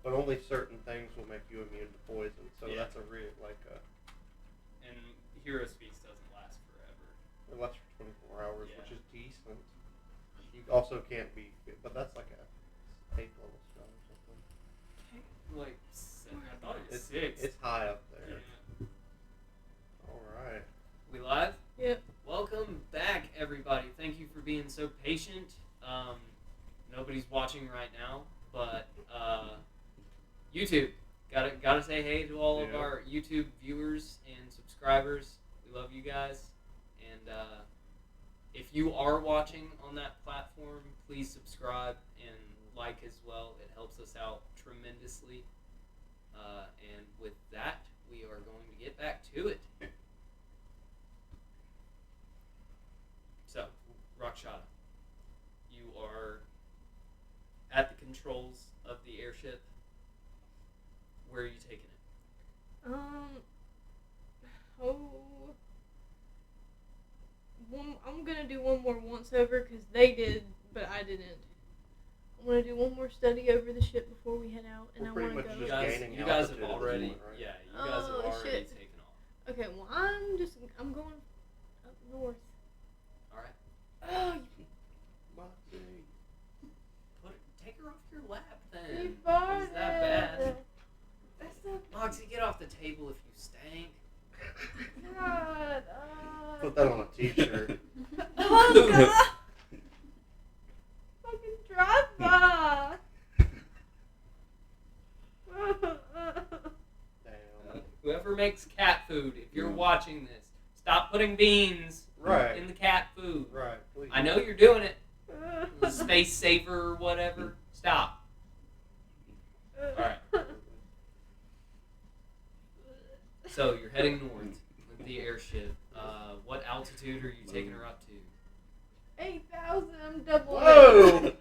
But only certain things will make you immune to poison. So that's a real And hero speaks doesn't last forever. It lasts for 24 hours, which is decent. You also can't be, but that's like a 8th level spell or something. Like, I thought it was 6. It's high up there. Yeah. Alright. We live? Yep. Welcome back, everybody. Thank you for being so patient. Nobody's watching right now, but YouTube. Gotta say hey to all of our YouTube viewers and subscribers. We love you guys. And if you are watching on that platform, please subscribe and like as well. It helps us out tremendously. And with that, we are going to get back to it. So, Rak'Shata, you are at the controls of the airship. Where are you taking it? I'm gonna do one more once over because they did, but I didn't. I'm gonna do one more study over the ship before we head out, and I want to go. You guys have already, taken off. Okay, well I'm going up north. All right. Oh, Take her off your lap then. you farted. Is that bad? That's not Moxie, get off the table if you stank. God. Put that on a t-shirt. Oh God! Fucking drive by. Damn. Whoever makes cat food, if you're watching this, stop putting beans in the cat food. Right, please. I know you're doing it. Space saver or whatever. Stop. Alright. So you're heading north with the airship. What altitude are you taking her up to? 8,000. I'm doubling. Whoa!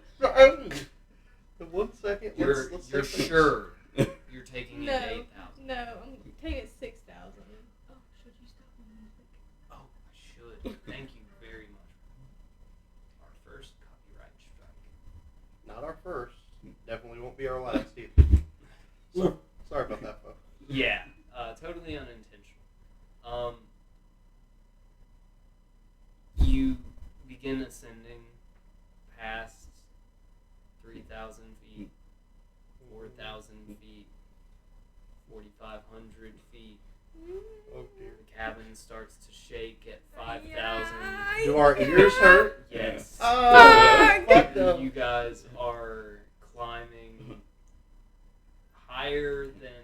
The 1 second. You're sure you're taking it to 8,000? No, I'm taking it 6,000. Oh, should you stop the music? Oh, I should. Thank you very much. Our first copyright strike. Not our first. Definitely won't be our last either. Sorry about that, folks. Yeah, totally unintentional. You begin ascending past 3,000 feet, 4,000 feet, 4,500 feet. Oh dear. The cabin starts to shake at 5,000. Do our ears hurt? Yes. Oh, you guys are climbing higher than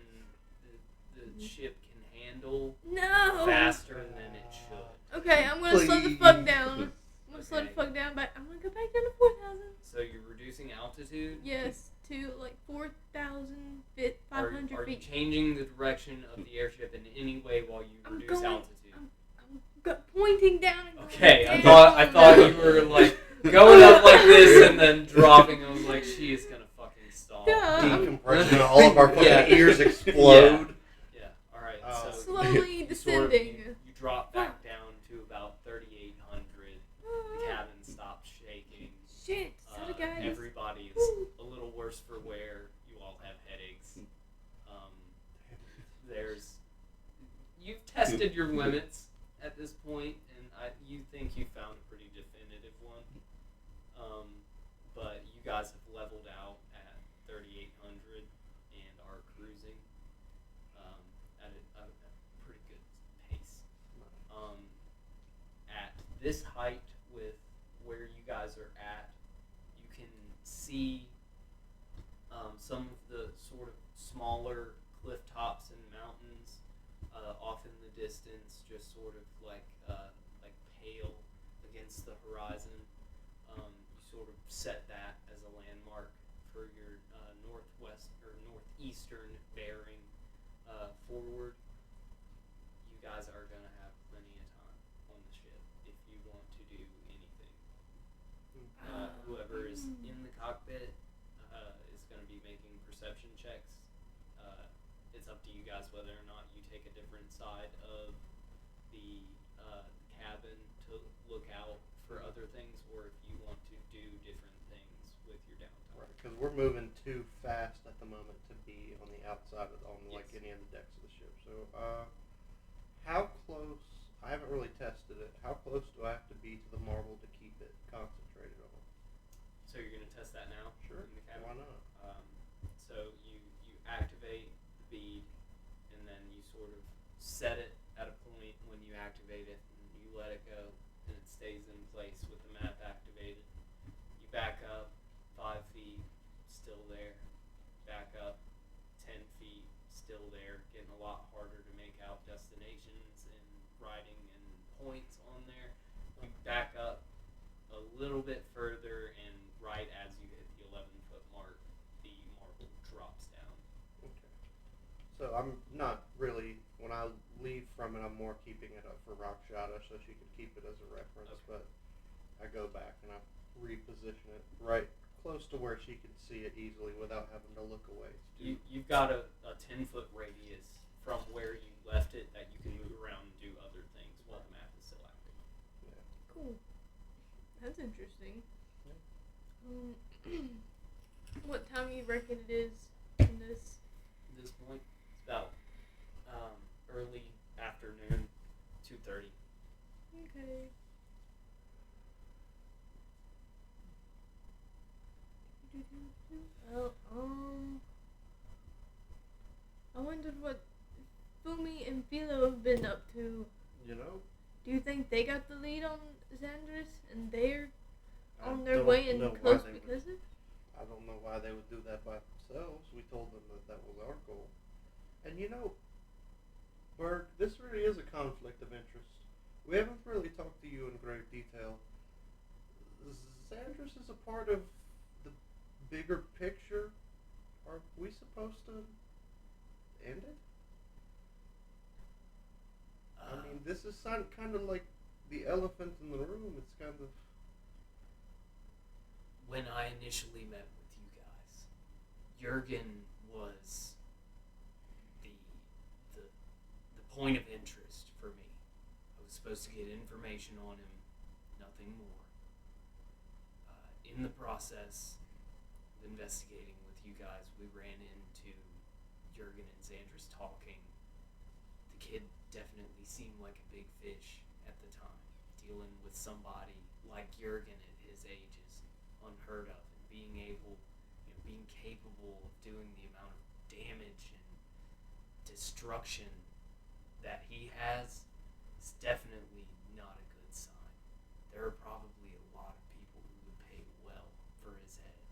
the ship can handle. No. Faster than it should. Okay, I'm gonna slow the fuck down. I'm gonna slow the fuck down, but I'm gonna go back down to 4,000. So you're reducing altitude? Yes, to like 4,500 Are you feet. changing the direction of the airship in any way while you reduce altitude? I'm pointing down and going Okay, down. I thought you were like going up like this and then dropping. I was like, she is gonna fucking stall. Decompression. All of our fucking ears explode. Yeah. All right. So slowly descending. You drop back down to about 3,800. The cabin stops shaking. Shit, sorry guys. Everybody is a little worse for wear. You all have headaches. You've tested your limits at this point, and you think you found a pretty definitive one. But you guys have leveled out at 3,800 and are cruising at a pretty good pace. At this height, with where you guys are at, you can see some of the sort of smaller cliff tops and mountains off in the distance, just sort of like pale against the horizon. You sort of set that as a landmark for your northwest or northeastern bearing forward. You guys are going to have plenty of time on the ship if you want to do anything. Whoever is in the cockpit is going to be making perception checks. It's up to you guys whether or not you take a different side of the cabin to look out for other things, or if you want to do different things with your downtime. Right, because we're moving too fast at the moment to be outside of on like Yes. any of the decks of the ship. So, how close? I haven't really tested it. How close do I have to be to the marble to keep it concentrated on? So you're gonna test that now? Sure. In the cabin? Why not? So you activate the bead, and then you sort of set it at a point when you activate it, and you let it go, and it stays in place with the map activated. You back up 5 feet, still there. Back up 10 feet, still there. Getting a lot harder to make out destinations and writing and points on there. You back up a little bit further, and right as you hit the 11-foot mark, the marble drops down. Okay. So I'm not really, when I leave from it, I'm more keeping it up for Rak'Shata so she can keep it as a reference. Okay. But I go back and I reposition it right close to where she can see it easily without having to look away. You've got a 10-foot radius from where you left it that you can move around and do other things while the map is still active. Yeah. Cool. That's interesting. Yeah. What time you reckon it is in this? At this point, it's about early afternoon, 2:30. Okay. Well, I wondered what Fumi and Filo have been up to. You know, Do you think they got the lead on Xandris and they're I on their don't way and know why close they would- because of? I don't know why they would do that by themselves. We told them that that was our goal. And you know, Berg, this really is a conflict of interest. We haven't really talked to you in great detail. Xandris is a part of the bigger picture. Are we supposed to end it? I mean, this is kind of like the elephant in the room. It's kind of... When I initially met with you guys, Jurgen was the point of interest for me. I was supposed to get information on him, nothing more. In the process of investigating with you guys, we ran into Jurgen and Xandris talking. The kid definitely seemed like a big fish at the time. Dealing with somebody like Jurgen at his age is unheard of, and being capable of doing the amount of damage and destruction that he has is definitely not a good sign. There are probably a lot of people who would pay well for his head.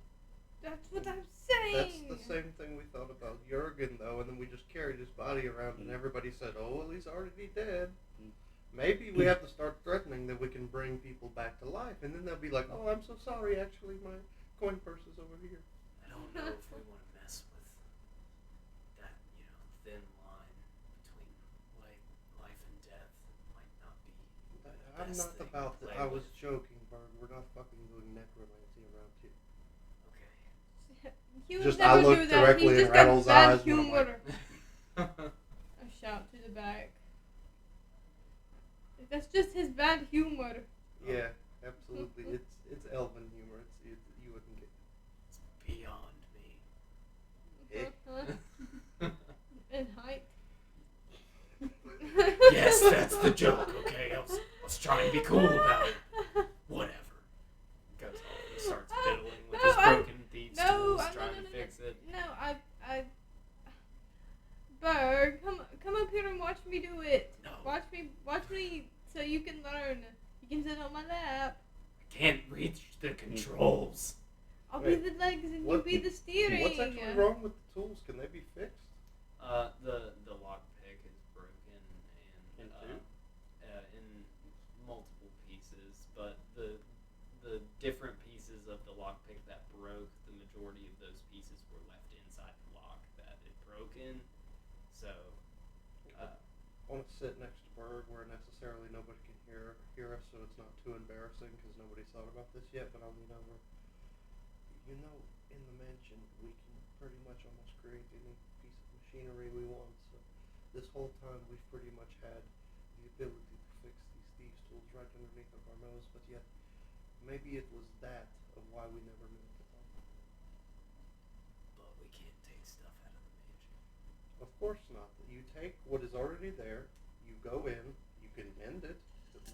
That's what I'm saying. That's the same thing we thought about Jurgen, though, and then we just carried his body around, and everybody said, "Oh, well, he's already dead." Maybe we have to start threatening that we can bring people back to life, and then they'll be like, "Oh, I'm so sorry. Actually, my coin purse is over here." I don't know if we want to mess with that, thin line between life and death. It might not be. I'm Best not thing about to that. play I was with. joking, Berg. We're not fucking doing necromancy around here. Okay. He would Just never I look do that. directly He's in just got Rattle's bad eyes when I'm humor. like, A shout to the back. That's just his bad humor. yeah, absolutely. It's elven humor. It's you wouldn't get. It's beyond me. And height. Yes, that's the joke. Okay, I was trying to be cool about it. Whatever. Goes off and starts fiddling with his broken thieves' tools, trying to fix it. No, I. Berg, come up here and watch me do it. No. Watch me, so you can learn. You can sit on my lap. I can't reach the controls. I'll Wait, be the legs and what- you be the steering. What's actually wrong with the tools? Can they be fixed? The lockpick is broken and in multiple pieces, but the different pieces of the lockpick that broke, the majority of those pieces were left inside the lock that it broke in. So, I want to sit next to Berg where necessarily nobody can hear us, so it's not too embarrassing because nobody's thought about this yet. But I'll lean over. You know, in the mansion, we can pretty much almost create any piece of machinery we want. So this whole time, we've pretty much had the ability to fix these thieves' tools right underneath of our nose. But yet, maybe it was that of why we never moved it on. but we can't take stuff out of the mansion. course not. You take what is already there, you go in, you can mend it.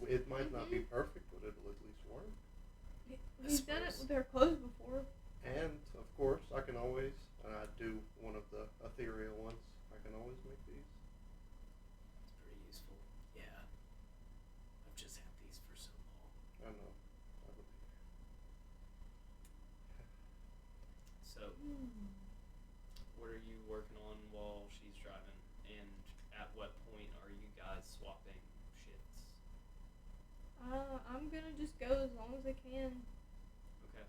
It might not be perfect, but it'll at least work. He's done it with our clothes before. And, of course, I can always, and I do one of the ethereal ones, I can always make these. It's pretty useful. Yeah. I've just had these for so long. I know. I believe you. So, what are you working on while she's driving? And at what point are you guys swapping shifts? I'm gonna just go as long as I can. Okay.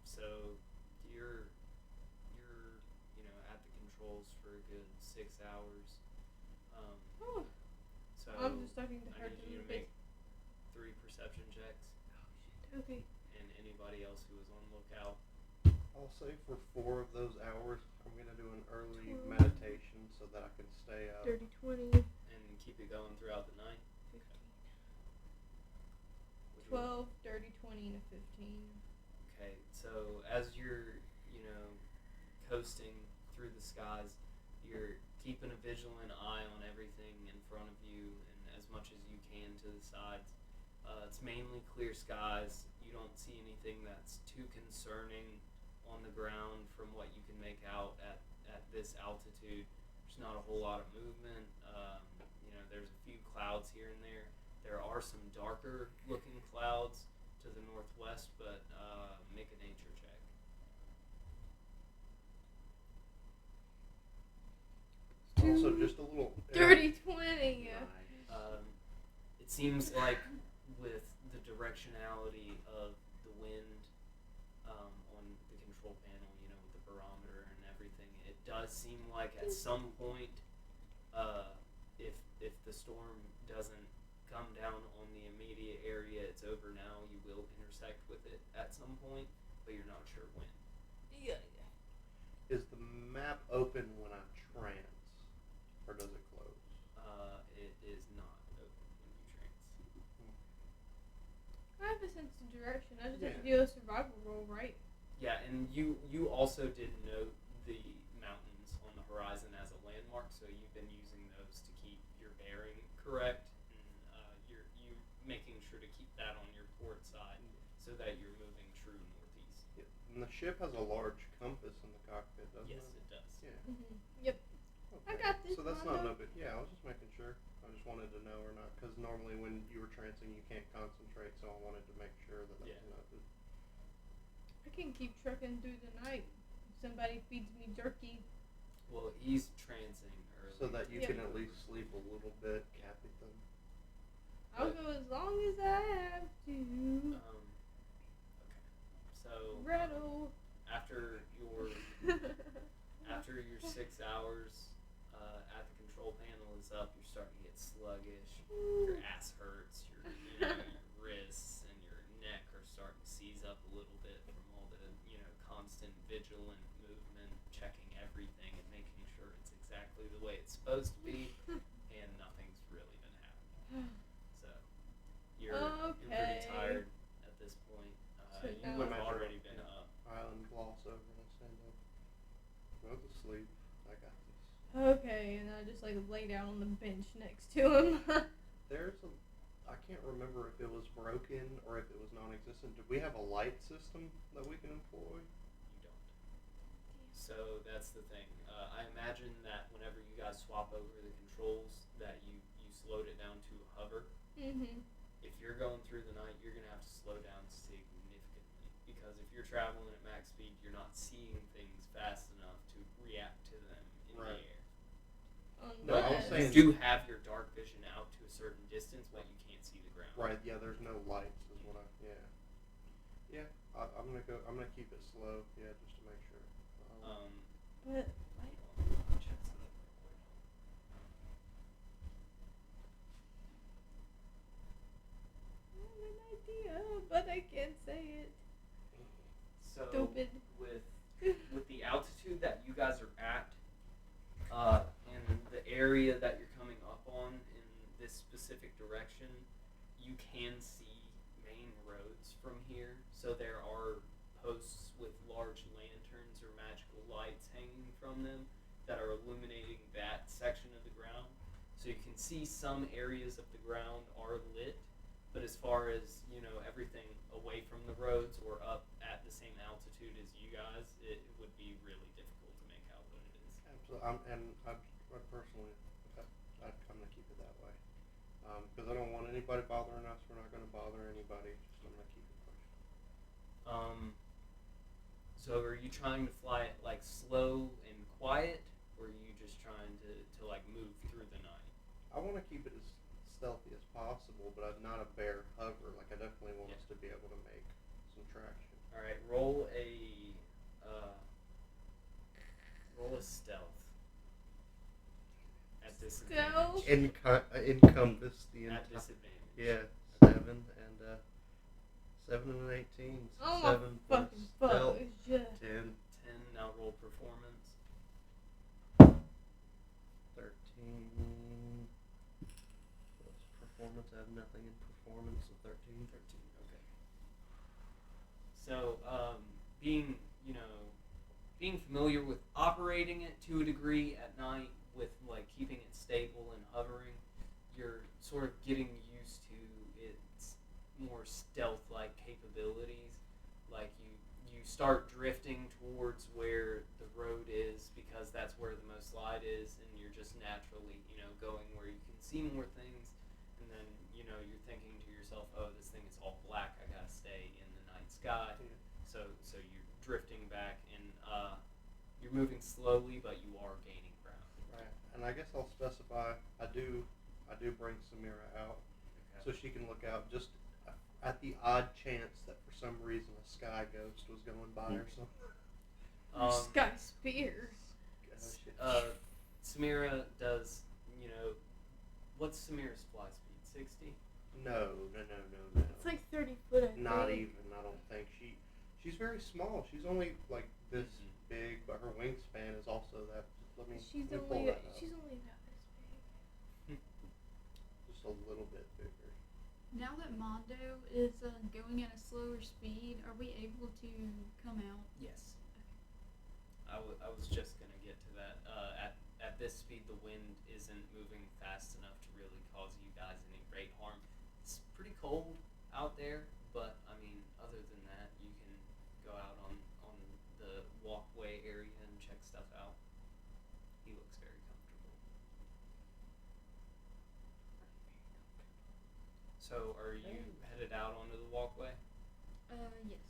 So you're at the controls for a good 6 hours. So I'm just talking to her I need you to make 3 perception checks. Oh shit. Okay. And anybody else who is on lookout. I'll say for 4 of those hours, I'm going to do an early 12. meditation so that I can stay up. Dirty 20. And keep it going throughout the night. 15. 12, dirty 20, and a 15. Okay, so as you're, coasting through the skies, you're keeping a vigilant eye on everything in front of you and as much as you can to the sides. It's mainly clear skies. You don't see anything that's too concerning on the ground from what you can make out at this altitude. There's not a whole lot of movement. There's a few clouds here and there. There are some darker looking clouds to the northwest, but make a nature check. Also, just a little... Dirty 20. It seems like with the directionality of the wind on the control panel, with the barometer and everything, it does seem like at some point, if the storm doesn't come down on the immediate area it's over now, you will intersect with it at some point, but you're not sure when. Yeah. Is the map open when I trance? Or does it close? It is not open when you trance. I have a sense of direction. I just have to Yeah. do a survival roll, right? Yeah, and you also did note the mountains on the horizon as a landmark, so you've been using those to keep your bearing correct, and you're making sure to keep that on your port side so that you're moving true northeast. Yeah. And the ship has a large compass in the cockpit, doesn't Yes, it? it does. Yeah. Mm-hmm. Yep. Okay. I got this, So that's Mondo. not no big... Yeah, I was just making sure. I just wanted to know or not, because normally when you were trancing, you can't concentrate, so I wanted to make sure that that was noted. I can keep trucking through the night. If somebody feeds me jerky. Well, he's trancing early. So that you Yeah. can at least sleep a little bit, Captain. I'll go as long as I have to. Okay. So Rattle. after your 6 hours at the control panel is up, you're starting to get sluggish. Your ass hurts. Your wrists and your neck are starting to seize up a little bit from all the constant vigilant movement, checking everything and making sure it's exactly the way it's supposed to be, and nothing's really been happening. So you're pretty Okay. tired at this point. So You now- would have already been up. Island gloss over and I stand up. Go to sleep. I got this. Okay, and I just lay down on the bench next to him. There's a... I can't remember if it was broken or if it was non-existent. Did we have a light system that we can employ? You don't. So that's the thing. I imagine that whenever you guys swap over the controls, that you slowed it down to hover. Mm-hmm. If you're going through the night, you're going to have to slow down significantly, because if you're traveling at max speed, you're not seeing things fast enough to react to them in Right. the air. No, I was saying- You do have your dark vision out to a certain distance, but you can't see the ground. Right, yeah, there's no lights is what I... Yeah. Yeah, I'm gonna keep it slow, yeah, just to make sure. But Let me check something real quick. I have an idea, but I can't say it. So Stupid. with the altitude that you guys are at, and the area that you're coming up on in this specific direction, you can see main roads from here. So there are posts with large lanterns or magical lights hanging from them, that are illuminating that section of the ground. So you can see some areas of the ground are lit, but as far as, everything away from the roads or up at the same altitude as you guys, it would be really difficult to make out what it is. Absolutely. I'd personally, I'd kind of keep it that way. Because I don't want anybody bothering us. We're not going to bother anybody. Just I'm going to keep it pushed. So are you trying to fly it like slow and quiet, or are you just trying to like move through the night? I want to keep it as stealthy as possible, but I'm not a bear hover. Like I definitely want us to be able to make some traction. All right, roll a stealth at disadvantage. Encompass the At entire. disadvantage. Yeah, 7 and 7 and an 18. Oh 7 my plus fucking stealth. fuck. 10. 10. Now roll performance. 13. Plus performance. I have nothing in performance, so 13. 13. Okay. So being being familiar with operating it to a degree at night, with like keeping it stable and hovering, you're sort of getting used to its more stealth-like capabilities. Like you start drifting towards where the road is because that's where the most light is, and you're just naturally going where you can see more things, and then you're thinking to yourself, oh, this thing is all black, I gotta stay in the night sky. So you're drifting back, and you're moving slowly, but you are gaining ground. Right, and I guess I'll specify. I do bring Samira out, so she can look out just at the odd chance that for some reason a sky ghost was going by or something. Sky spear. Samira does. What's Samira's fly speed? 60. No. It's like 30 foot, I think. Not even. I don't think she's very small. She's only like this big, but her wingspan is also that. Let me pull that up. She's only about this big. Just a little bit bigger. Now that Mondo is going at a slower speed, are we able to come out? Yes. I was just gonna get to that. At this speed, the wind isn't moving fast enough to really cause you guys any great harm. It's pretty cold out there, but I mean, other than that, you can go out on the walkway area and check stuff out. He looks very comfortable. So, are you headed out onto the walkway? Yes.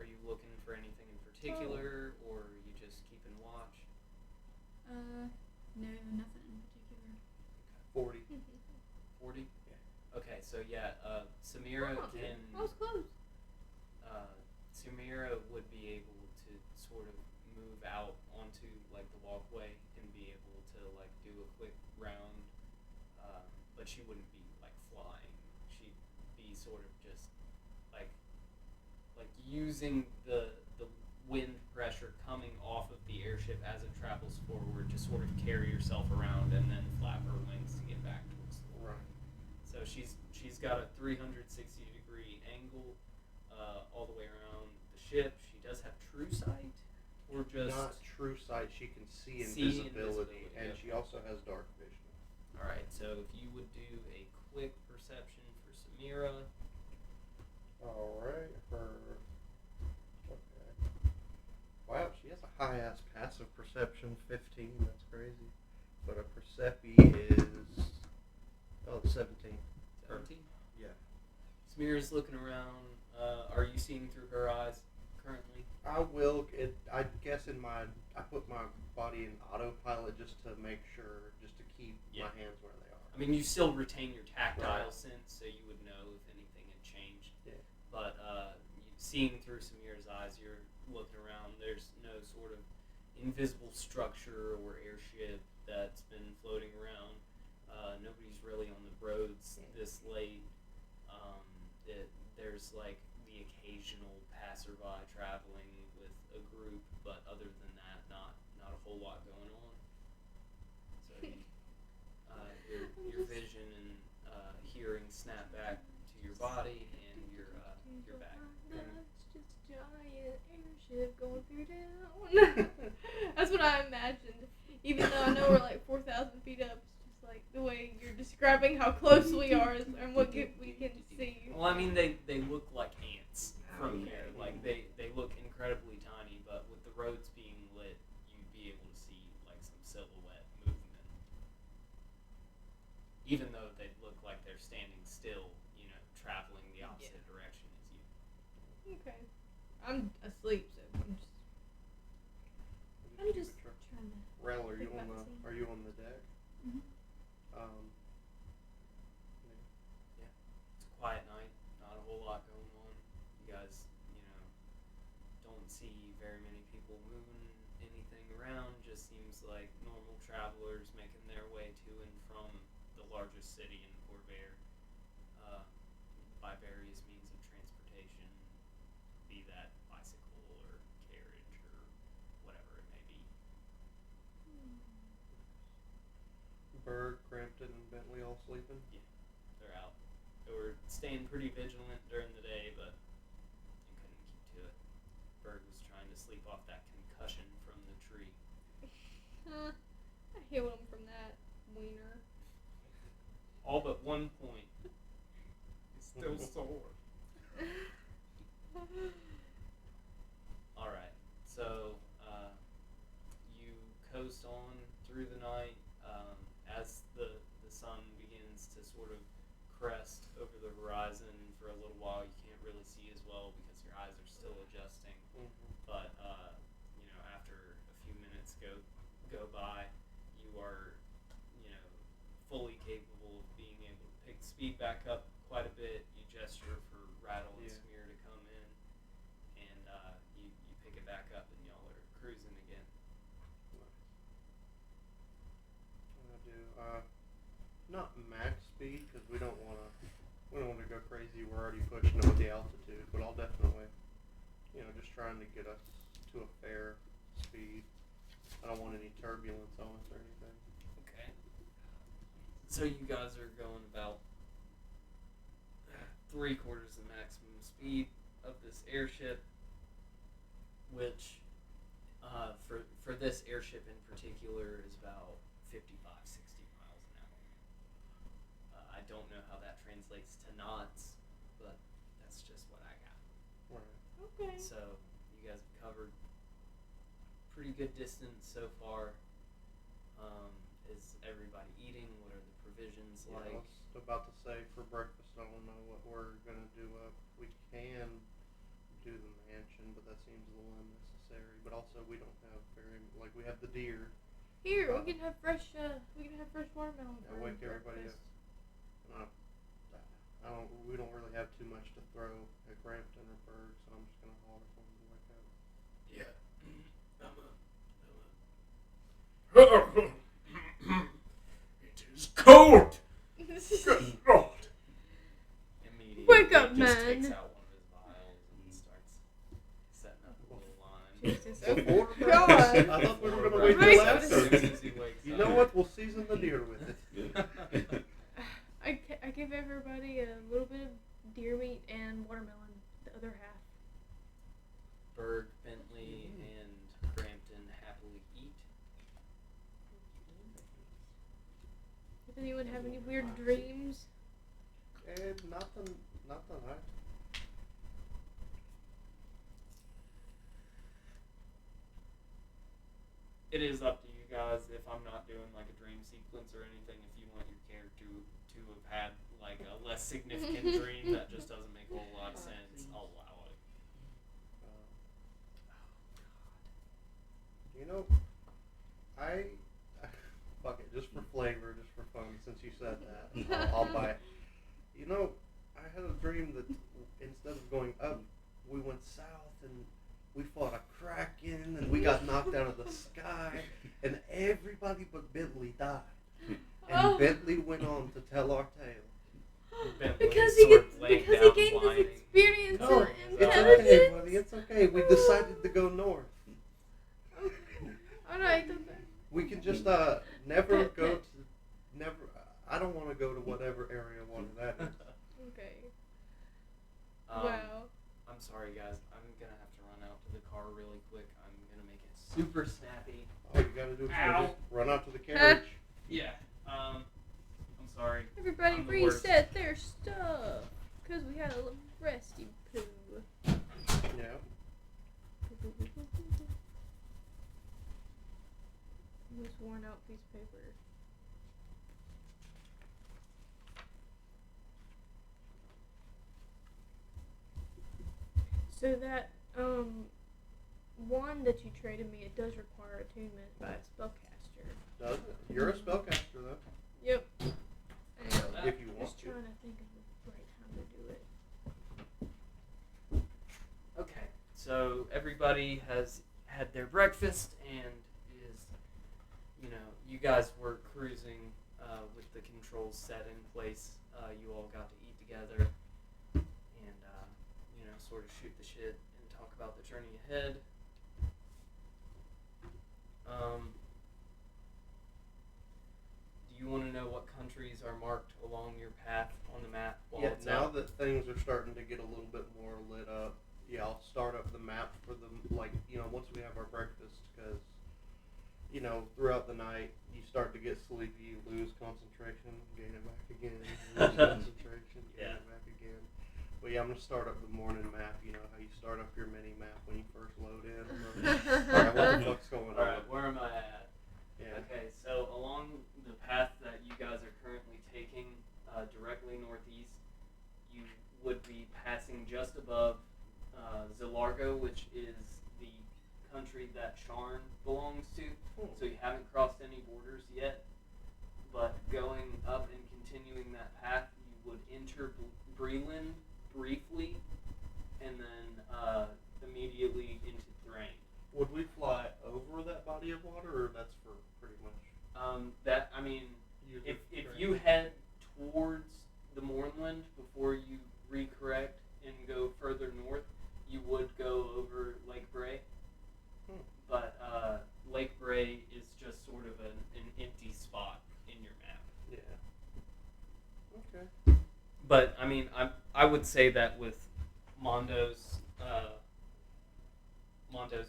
Are you looking for anything in particular, or are you just keeping watch? No, nothing in particular. 40. 40? Yeah. Okay, so yeah, Samira can. I was close. Samira would be able to sort of move out onto like the walkway and be able to like do a quick round, but she wouldn't be like flying. She'd be sort of just like using the wind pressure coming off of the airship as it travels forward to sort of carry herself around and then flap her wings to get back towards the wall. Right. So she's got a 360 degree angle all the way around the ship. She does have true sight, or just Not true sight. She can see See invisibility, and yep. she also has dark vision. All right. So if you would do a quick perception for Samira. All right. Okay. Wow, she has a high-ass passive perception, 15. That's crazy. But a percepi is 17. 17? Yeah. Samira's looking around. Are you seeing through her eyes currently? I will. I guess I put my body in autopilot just to make sure, just to keep my hands where they are. I mean, you still retain your tactile Right. sense, so you would know if anything had changed. Yeah. But seeing through Samira's eyes, you're looking around. There's no sort of invisible structure or airship that's been floating around. Nobody's really on the roads this late. There's like the occasional passerby traveling with a group, but other than that, not a whole lot going on. So your vision and hearing snap back to your body, and you're back. That's just giant airship. ship going through town. That's what I imagined. Even though I know we're like 4,000 feet up, it's just like the way you're describing how close we are and what we can see. Well, I mean, they look like ants from here. Like, they look incredibly tiny, but with the roads being lit, you'd be able to see, like, some silhouette movement. Even though they look like they're standing still, you know, traveling the opposite direction as you. Okay. I'm asleep, so I'm just trying to. Rel, are think about the scene. you on the deck? Mhm. Yeah, it's a quiet night. Not a whole lot going on. You guys, you know, don't see very many people moving anything around. Just seems like normal travelers making their way to and from the largest city in Corvair by various means of transportation, be that bicycle or carriage or whatever it may be. Berg, Crampton, and Bentley all sleeping? Yeah, they're out. They were staying pretty vigilant during the day, but they couldn't keep to it. Berg was trying to sleep off that concussion from the tree. I healed him from that wiener. All but one point. It's still sore. Alright, so you coast on through the night. As the sun begins to sort of crest over the horizon for a little while, you can't really see as well because your eyes are still adjusting. But you know, after a few minutes go by, you are, you know, fully capable of being able to pick speed back up quite a bit. You gesture for Rattle and Smear to come in, and you pick it back up, and y'all are cruising again. I do. Not max speed because we don't want to go crazy. We're already pushing it with the altitude, but I'll definitely, you know, just trying to get us to a fair speed. I don't want any turbulence on us or anything. Okay. So you guys are going about 3/4 the maximum speed of this airship, which for this airship in particular is about 55, 60 miles an hour. I don't know how that translates to knots, but that's just what I got. Right. Okay. So you guys have covered pretty good distance so far. Is everybody eating? What are the provisions Yeah, like? I was about to say for breakfast, I don't know what we're gonna do up. We can do the mansion, but that seems a little unnecessary. But also, we don't have we have the deer. Here, we can have fresh watermelon. Yeah, for wake everybody up. breakfast. We don't really have too much to throw at Crampton or Berg, so I'm just gonna holler for them to wake up. Yeah. It is cold. Good Lord. Immediately Wake up, just man. takes out one of his vials and starts setting up a little line. Jesus, Before oh God. breakfast? I thought we were gonna wait till Breakfast. As soon after. as he wakes You up. know what? We'll season the deer with it. I give everybody a little bit of deer meat and watermelon, the other half. Berg, Bentley, and Crampton happily eat. Does anyone have any weird dreams? Nothing. It is up to you guys if I'm not doing like a dream sequence or anything. If you want your character to have had like a less significant dream that just doesn't make a whole lot of sense, I'll allow it. You know, fuck it, just for flavor, just for fun, since you said that, I'll buy it. You know, I had a dream that instead of going up, we went south and we fought a kraken and we got knocked out of the sky and everybody but Bentley died. And Oh. Bentley went on to tell our tale. Bentley Because sort of he laid gained down his whining. experience No, and it's intelligence. okay, buddy, it's okay. We decided to go north. Okay. Alright. We can just never go to I don't want to go to whatever area water that is. Okay. Um, Wow. I'm sorry, guys. I'm gonna have to run out to the car really quick. I'm gonna make it super snappy. All you gotta do is Ow. just run out to the carriage. Yeah. I'm sorry. Everybody I'm the worst. reset their stuff. Because we had a little resty poo. Yeah. This worn out piece of paper. So that, wand that you traded me, it does require attunement by a spellcaster. Does it? You're a spellcaster, though. Yep. If you want Just to. trying to think of the right time to do it. Okay. So everybody has had their breakfast and is, you guys were cruising with the controls set in place. You all got to eat together and, sort of shoot the shit and talk about the journey ahead. Do you want to know what countries are marked along your path on the map? While Yeah, it's now up? that things are starting to get a little bit more lit up, yeah, I'll start up the map for them, once we have our breakfast, because, throughout the night, you start to get sleepy, you lose concentration, gain it back again, lose concentration, gain it back again. But yeah, I'm going to start up the morning map, how you start up your mini map when you first load in. Alright, what the fuck's going on? Alright, where am I at? Yeah. Okay, so along the path that you guys are currently taking, directly northeast, you would be passing just above Zilargo, which is the country that Sharn belongs to. So you haven't crossed any borders yet, but going up and continuing that path, you would enter Breland briefly, and then immediately into Thrain. Would we fly over that body of water, or that's for pretty much? If you head towards the Mournland before you recorrect and go further north, you would go over Lake Bray. But Lake Bray is just sort of an empty spot in your map. Yeah. Okay. But I would say that with Mondo's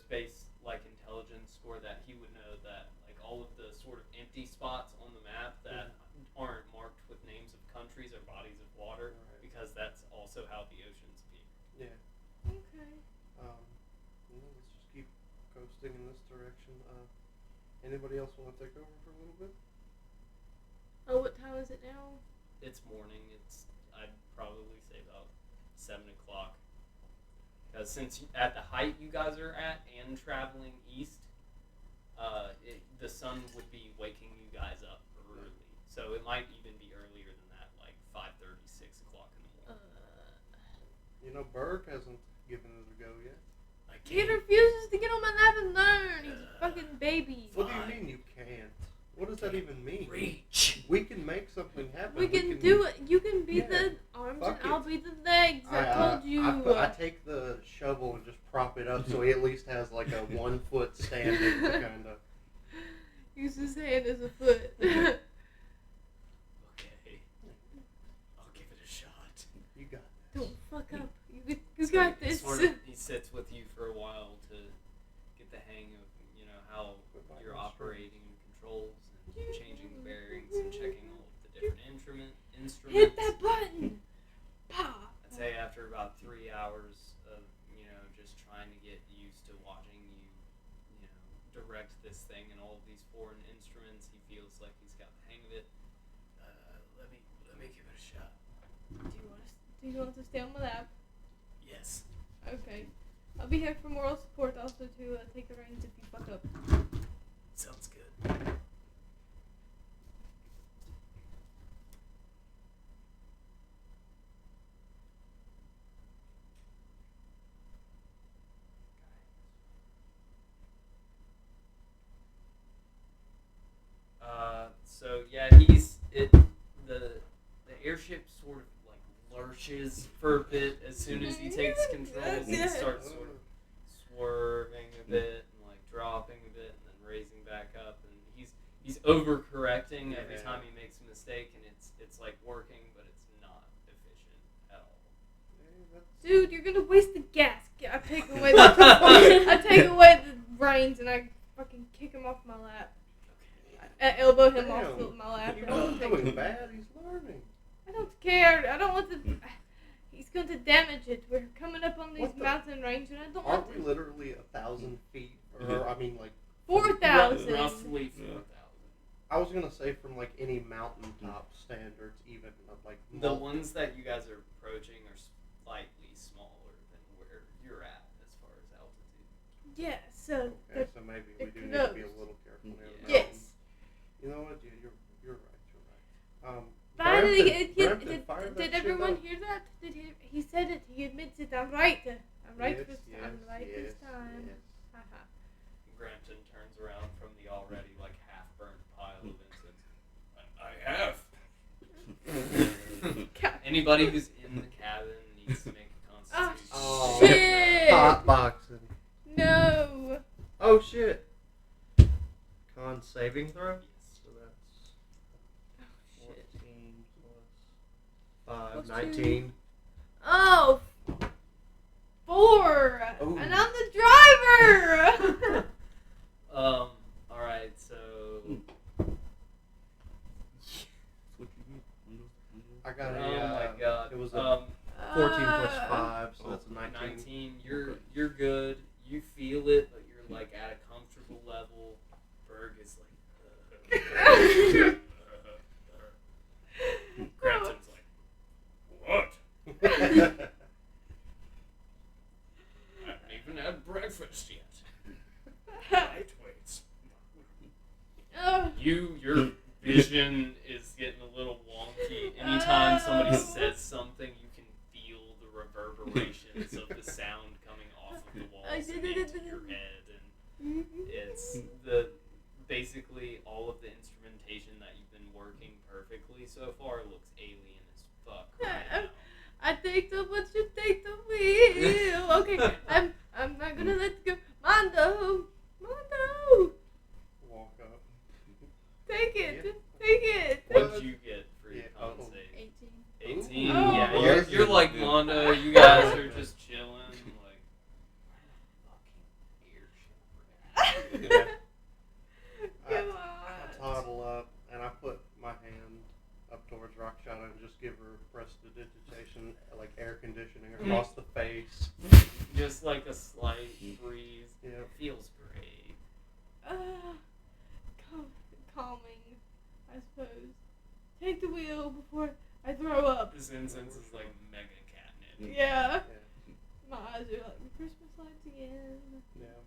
base intelligence score, that he would know that all of the sort of empty spots on the map that aren't marked with names of countries or bodies of water, because that's also how the oceans speak. Yeah. Okay. Let's just keep coasting in this direction. Anybody else want to take over for a little bit? Oh, what time is it now? It's morning. I'd probably say about 7 o'clock. Because since at the height you guys are at and traveling east, the sun would be waking you guys up early. So it might even be earlier than that, like 5:30, 6 o'clock in the morning. Berg hasn't given it a go yet. He refuses to get on my lap and learn. He's a fucking baby. What do you mean you can't? What does that even mean? Reach. We can make something happen. We can do it. You can be the arms Fuck and I'll it. be the legs. I told you. I take the shovel and just prop it up so he at least has like a 1 foot standing to kind of. Use his hand as a foot. Okay. I'll give it a shot. You got this. Don't fuck up. You got this. He sits with you for a while to get the hang of, how you're operating controls and changing the bearings and checking all of the different instruments. Hit that button. Pop. I'd say after about 3 hours of, just trying to get used to watching you, direct this thing and all of these foreign instruments, he feels like he's got the hang of it. Let me give it a shot. Do you want to stay on my lap? Yes. Okay. I'll be here for moral support, also to take the reins if you fuck up. Sounds good. So yeah, the airship sort of lurches for a bit as soon as he takes controls and starts sort of swerving a bit and dropping a bit and then raising back up, and he's overcorrecting every time he makes a mistake, and it's working, but it's not efficient at all. Dude, you're gonna waste the gas. I take away the reins and I fucking kick him off my lap. I elbow him off my lap. He's And not take doing him. bad. He's learning. I don't care. I don't want to. He's going to damage it. We're coming up on these What the- mountain range, and I don't Aren't want we to. literally 1,000 feet? Or I mean, like 4,000. Roughly 4,000. I was gonna say from like any mountaintop standards, even like The ones that you guys are approaching are slightly smaller than where you're at as far as altitude. Yeah. So. Okay, so maybe we do need to be a little careful near the Yes. mountains. You know what? Yeah, you're right. You're right. Finally, Brampton, fire that did shit everyone up. hear that? Did he said it? He admits it. I'm right. I'm right Yes, this yes, time. I'm right this yes, time. yes. Haha. Grampton turns around from the already like half-burnt pile of incense. I have. Anybody who's in the cabin needs to make a constitution. Oh, Shit! Hot boxing. No. Oh shit. Con saving throw. Yes. So that's Oh, shit. 14 plus 5, Plus 19. Oh. 4. Ooh. And I'm the driver. Alright, so I got oh a. my god. It was a 14 plus 5, so Oh, that's a 19. 19. You're good. You feel it, but you're like at a comfortable level. Berg is like Grampton's like, what? I haven't even had breakfast yet. Lightweights. Oh. your vision is getting a little wonky. Anytime somebody says something, you can feel the reverberations of the sound coming off of the walls and into your head, and it's basically all of the instrumentation that you've been working perfectly so far looks alien as fuck right now. I take the what you take the wheel. Okay, I'm not gonna let go. Mondo. Walk up. Take it. Yeah. Take it. What'd you get for your Yeah, con oh. save? 18. 18? Oh. Yeah, Well, you're like yeah. Mondo, you guys are just chilling, like, fucking airship. I Come on. toddle up and I put my hand up towards Rak'Shata and just give her prestidigitation, like air conditioning across the face. Just like a slight breeze. Yeah. It feels great. Calming, I suppose. Take the wheel before I throw up. This incense is like mega catnip. Yeah. Yeah. My eyes are like Christmas lights again. Yeah.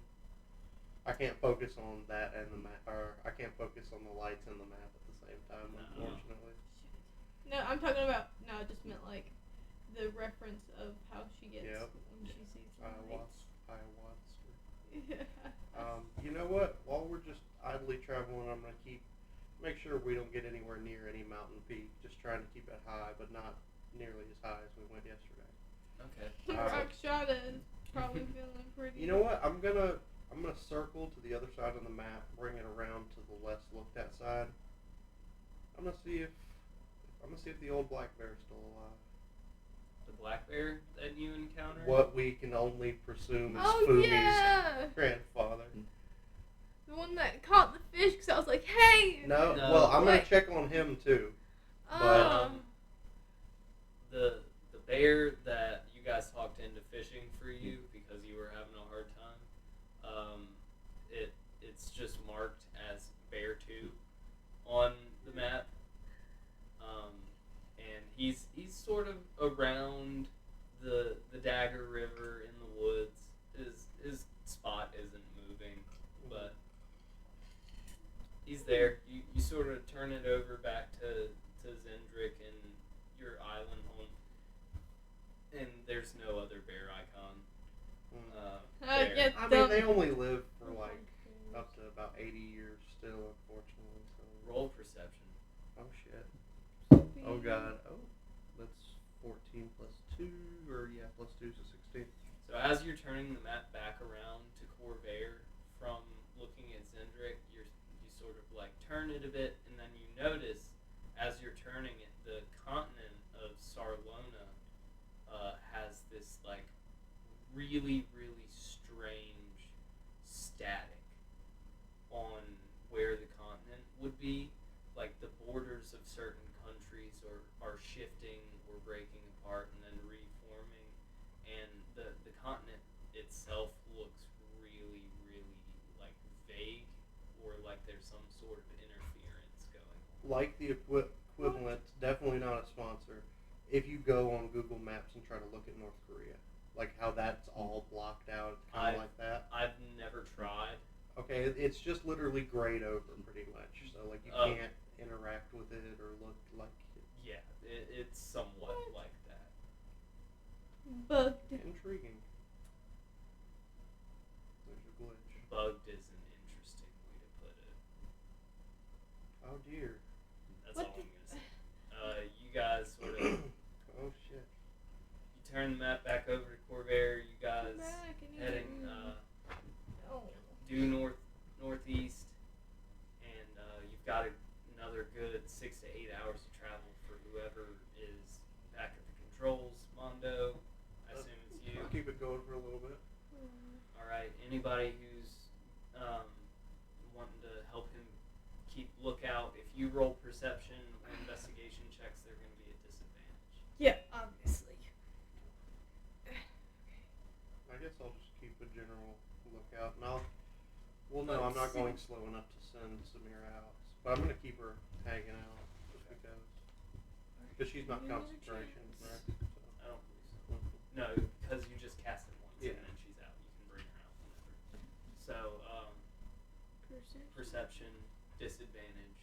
I can't focus on that and the map, or I can't focus on the lights and the map at the same time, No. unfortunately. No, I'm talking about. No, I just meant like the reference of how she gets Yep. when she sees the lights. Yeah. You know what? While we're just idly traveling, I'm gonna make sure we don't get anywhere near any mountain peak. Just trying to keep it high, but not nearly as high as we went yesterday. Okay. Rak'Shata is probably feeling pretty. You know what? I'm gonna circle to the other side of the map, bring it around to the less looked at side. I'm gonna see if the old black bear is still alive. The black bear that you encountered? What we can only presume is Oh Fumi's yeah, grandfather. the one that caught the fish. Because I was like, hey. No, No. well, I'm gonna Wait. check on him too. Oh. The bear that you guys talked into fishing for you because you were having a hard time, it's just marked as Bear 2 on the map. And he's sort of around the Dagger River in the woods. His spot isn't moving, but he's there. You sort of turn it over back to Zendrick and your island home, and there's no other bear icon. There. Yeah, I mean, they only live for like up to about 80 years still, unfortunately. So. Roll perception. Oh shit. Oh god. Oh, that's 14 plus 2, or yeah, plus 2 is 16. So as you're turning the map back around to Corvair from looking at Zendrick, you sort of like turn it a bit, and then you notice as you're turning it, the continent of Sarlona has this like really, really strange static like the equivalent, definitely not a sponsor. If you go on Google Maps and try to look at North Korea, like how that's all blocked out, it's kind of like that. I've never tried. Okay, it's just literally grayed over pretty much. So like you can't interact with it or look like it. Yeah, it's somewhat like that. Bugged. Intriguing. There's a glitch. Bugged is an interesting way to put it. Oh dear. That's What all I'm gonna say. You guys sort of Oh shit. you turn the map back over to Corvair. You guys Back and heading Oh. due northeast, and you've got another good 6 to 8 hours to travel for whoever is back at the controls. Mondo, I assume it's you. I'll keep it going for a little bit. All right. Anybody who's wanting to help him keep lookout, if you roll perception or investigation checks, they're going to be at disadvantage. Yeah, obviously. I guess I'll just keep a general lookout, and well, no, I'm not going slow enough to send Samira out, but I'm gonna keep her hanging out just because she's not concentration, right? So. I don't believe so. No, because you just cast it once and then she's out. You can bring her out whenever. So, perception, disadvantage.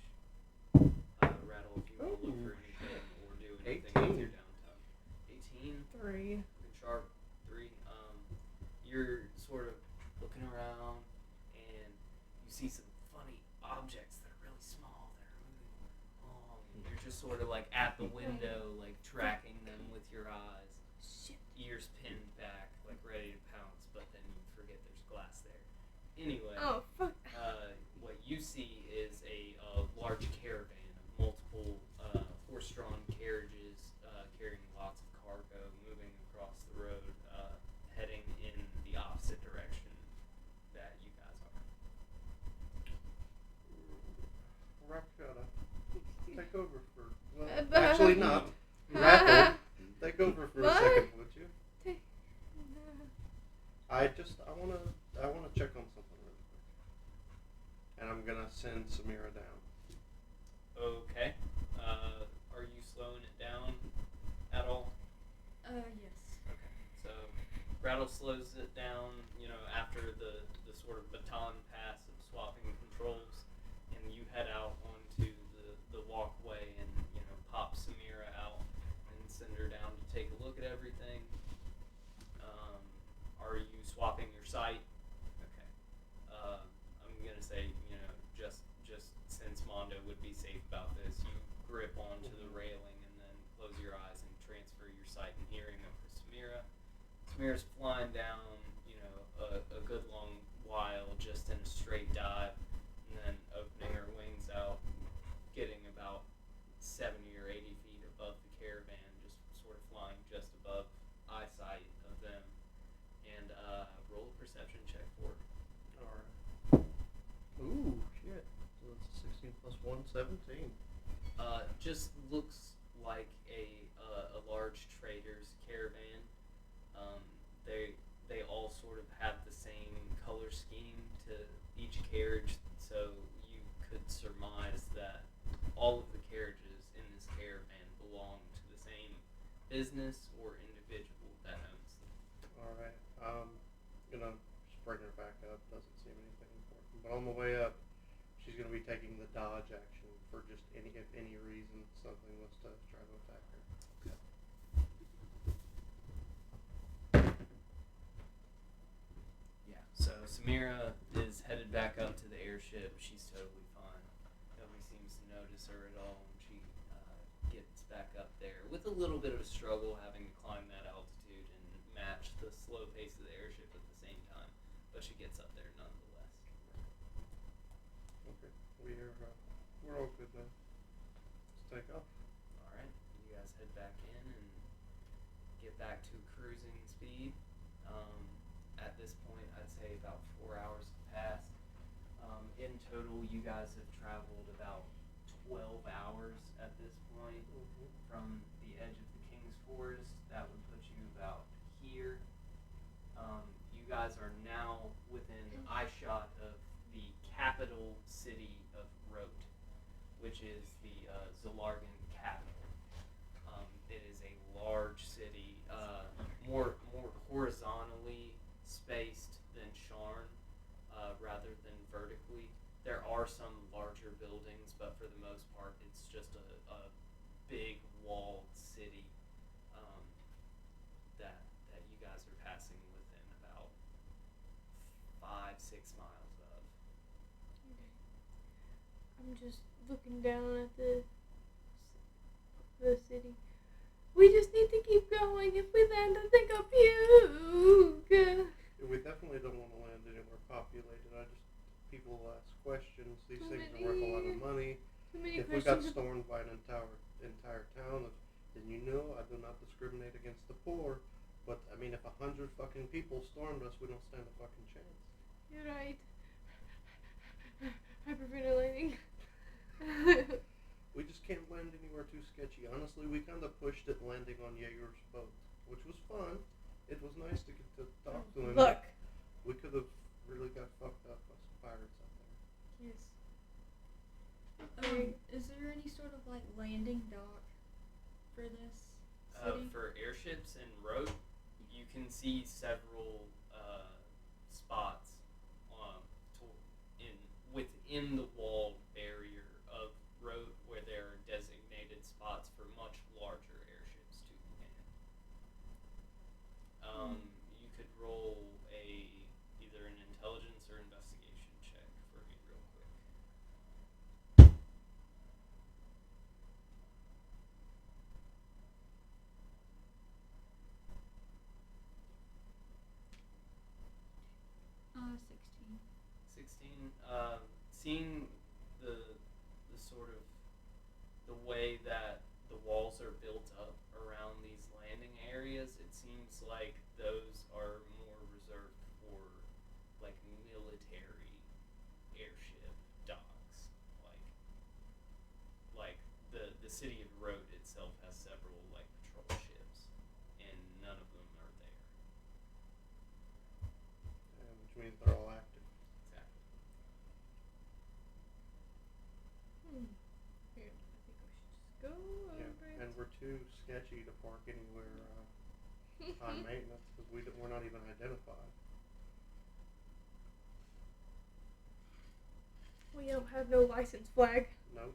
Rattle if you want to look for anything or do anything with your downtime. 18. 3. Looking sharp. 3. You're sort of looking around and you see some funny objects that are really small that are moving along. And you're just sort of like at the window, like tracking them with your eyes. Shit. Ears pinned back, like ready to pounce, but then you forget there's glass there. Anyway, Oh, fuck. what you see is a large caravan of multiple horse-drawn carriages carrying lots of cargo moving across the road, heading in the opposite direction that you guys are. Rak'Shata, take over for. Well, But- actually not. Rattle, take over for a What? second, would you? I wanna check on something really quick, and I'm gonna send Samira down. Okay. Are you slowing it down at all? Yes. Okay. So Rattle slows it down, after the sort of baton pass of swapping controls, and you head out onto the walkway and, pop Samira out and send her down to take a look at everything. Are you swapping your sight? Okay. I'm gonna say, just since Mondo would be safe about this, you grip onto the railing and then close your eyes and transfer your sight and hearing over Samira. Samira's flying down, a good long while just in a straight dive, and then opening her wings out, getting about 70 or 80 feet above the caravan, just sort of flying just above eyesight of them. And roll a perception check for her. Alright. Ooh, shit. So it's 16 plus 1, 17. Just looks like a large trader's caravan. They all sort of have the same color scheme to each carriage, so you could surmise that all of the carriages in this caravan belong to the same business or individual that owns them. Alright. Just bring her back up. Doesn't seem anything important. But on the way up, she's going to be taking the dodge action for just if any reason something was to try to attack her. Okay. Yeah, so Samira is headed back up to the airship. She's totally fine. Nobody seems to notice her at all when she gets back up there. With a little bit of a struggle having to climb that altitude and match the slow pace of the airship at the same time. But she gets up there nonetheless. Okay. We're all good then. Let's take off. Alright, you guys head back in and get back to cruising speed. At this point, I'd say about 4 hours have passed. In total, you guys have traveled about 12 hours at this point from the edge of the King's Forest. That would put you about here. You guys are now within eyeshot of the capital city of Rote, which is the Zalargan capital. It is a large city, more horizontally spaced than Sharn, rather than vertically. There are some larger buildings, but for the most part, it's just a big walled city that you guys are passing within about 5-6 miles of. Okay. I'm just looking down at the city. We just need to keep going. If we land, I think I'll puke. We definitely don't want to land anywhere populated. People ask questions. These Too things many- are worth a lot of money. Too many If we got questions. stormed by an entire town, then I do not discriminate against the poor. But I mean, if 100 fucking people stormed us, we don't stand a fucking chance. You're right. Hyperventilating. We just can't land anywhere too sketchy. Honestly, we kind of pushed it landing on Jaeger's boat, which was fun. It was nice to get to talk to him. Look. We could have really got fucked up by some pirates out there. Yes. Is there any sort of like landing dock for this city? For airships and road, you can see several spots within the walled barrier of road where there are designated spots for much larger airships to land. You could roll either an intelligence or investigation check for me real quick. Seeing the sort of the way that the walls are built up around these landing areas, it seems like those are more reserved for like military airship docks. Like the city of Road itself has several like patrol ships, and none of them are there. Which means they're all active. Exactly. Here, I think we should just go over Yeah, it. and we're too sketchy to park anywhere high maintenance because we're not even identified. We don't have no license flag. Nope.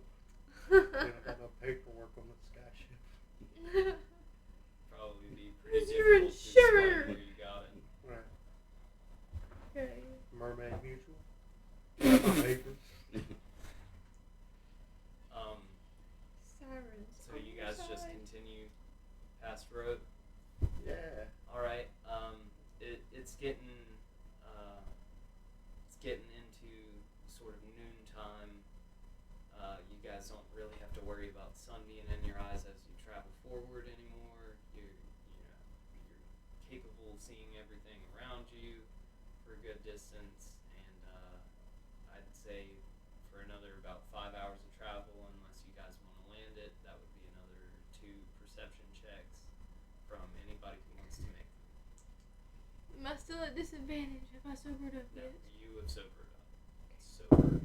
We don't have no paperwork on the sky ship. Probably be pretty Where's your difficult to explain insurance? where you got it. Right. Okay. Mermaid Mutual. My papers. Sirens. So you guys just outside. continue past Road. Yeah. All right. It's getting into sort of noontime. You guys don't really have to worry about sun being in your eyes as you travel forward anymore. You're capable of seeing everything around you for a good distance, and I'd say for another about 5 hours of travel, unless you guys want to land it, that would be another 2 perception checks from anybody who wants to make them. Am I still at disadvantage? Have I sobered up No, yet? you have sobered up. Sober.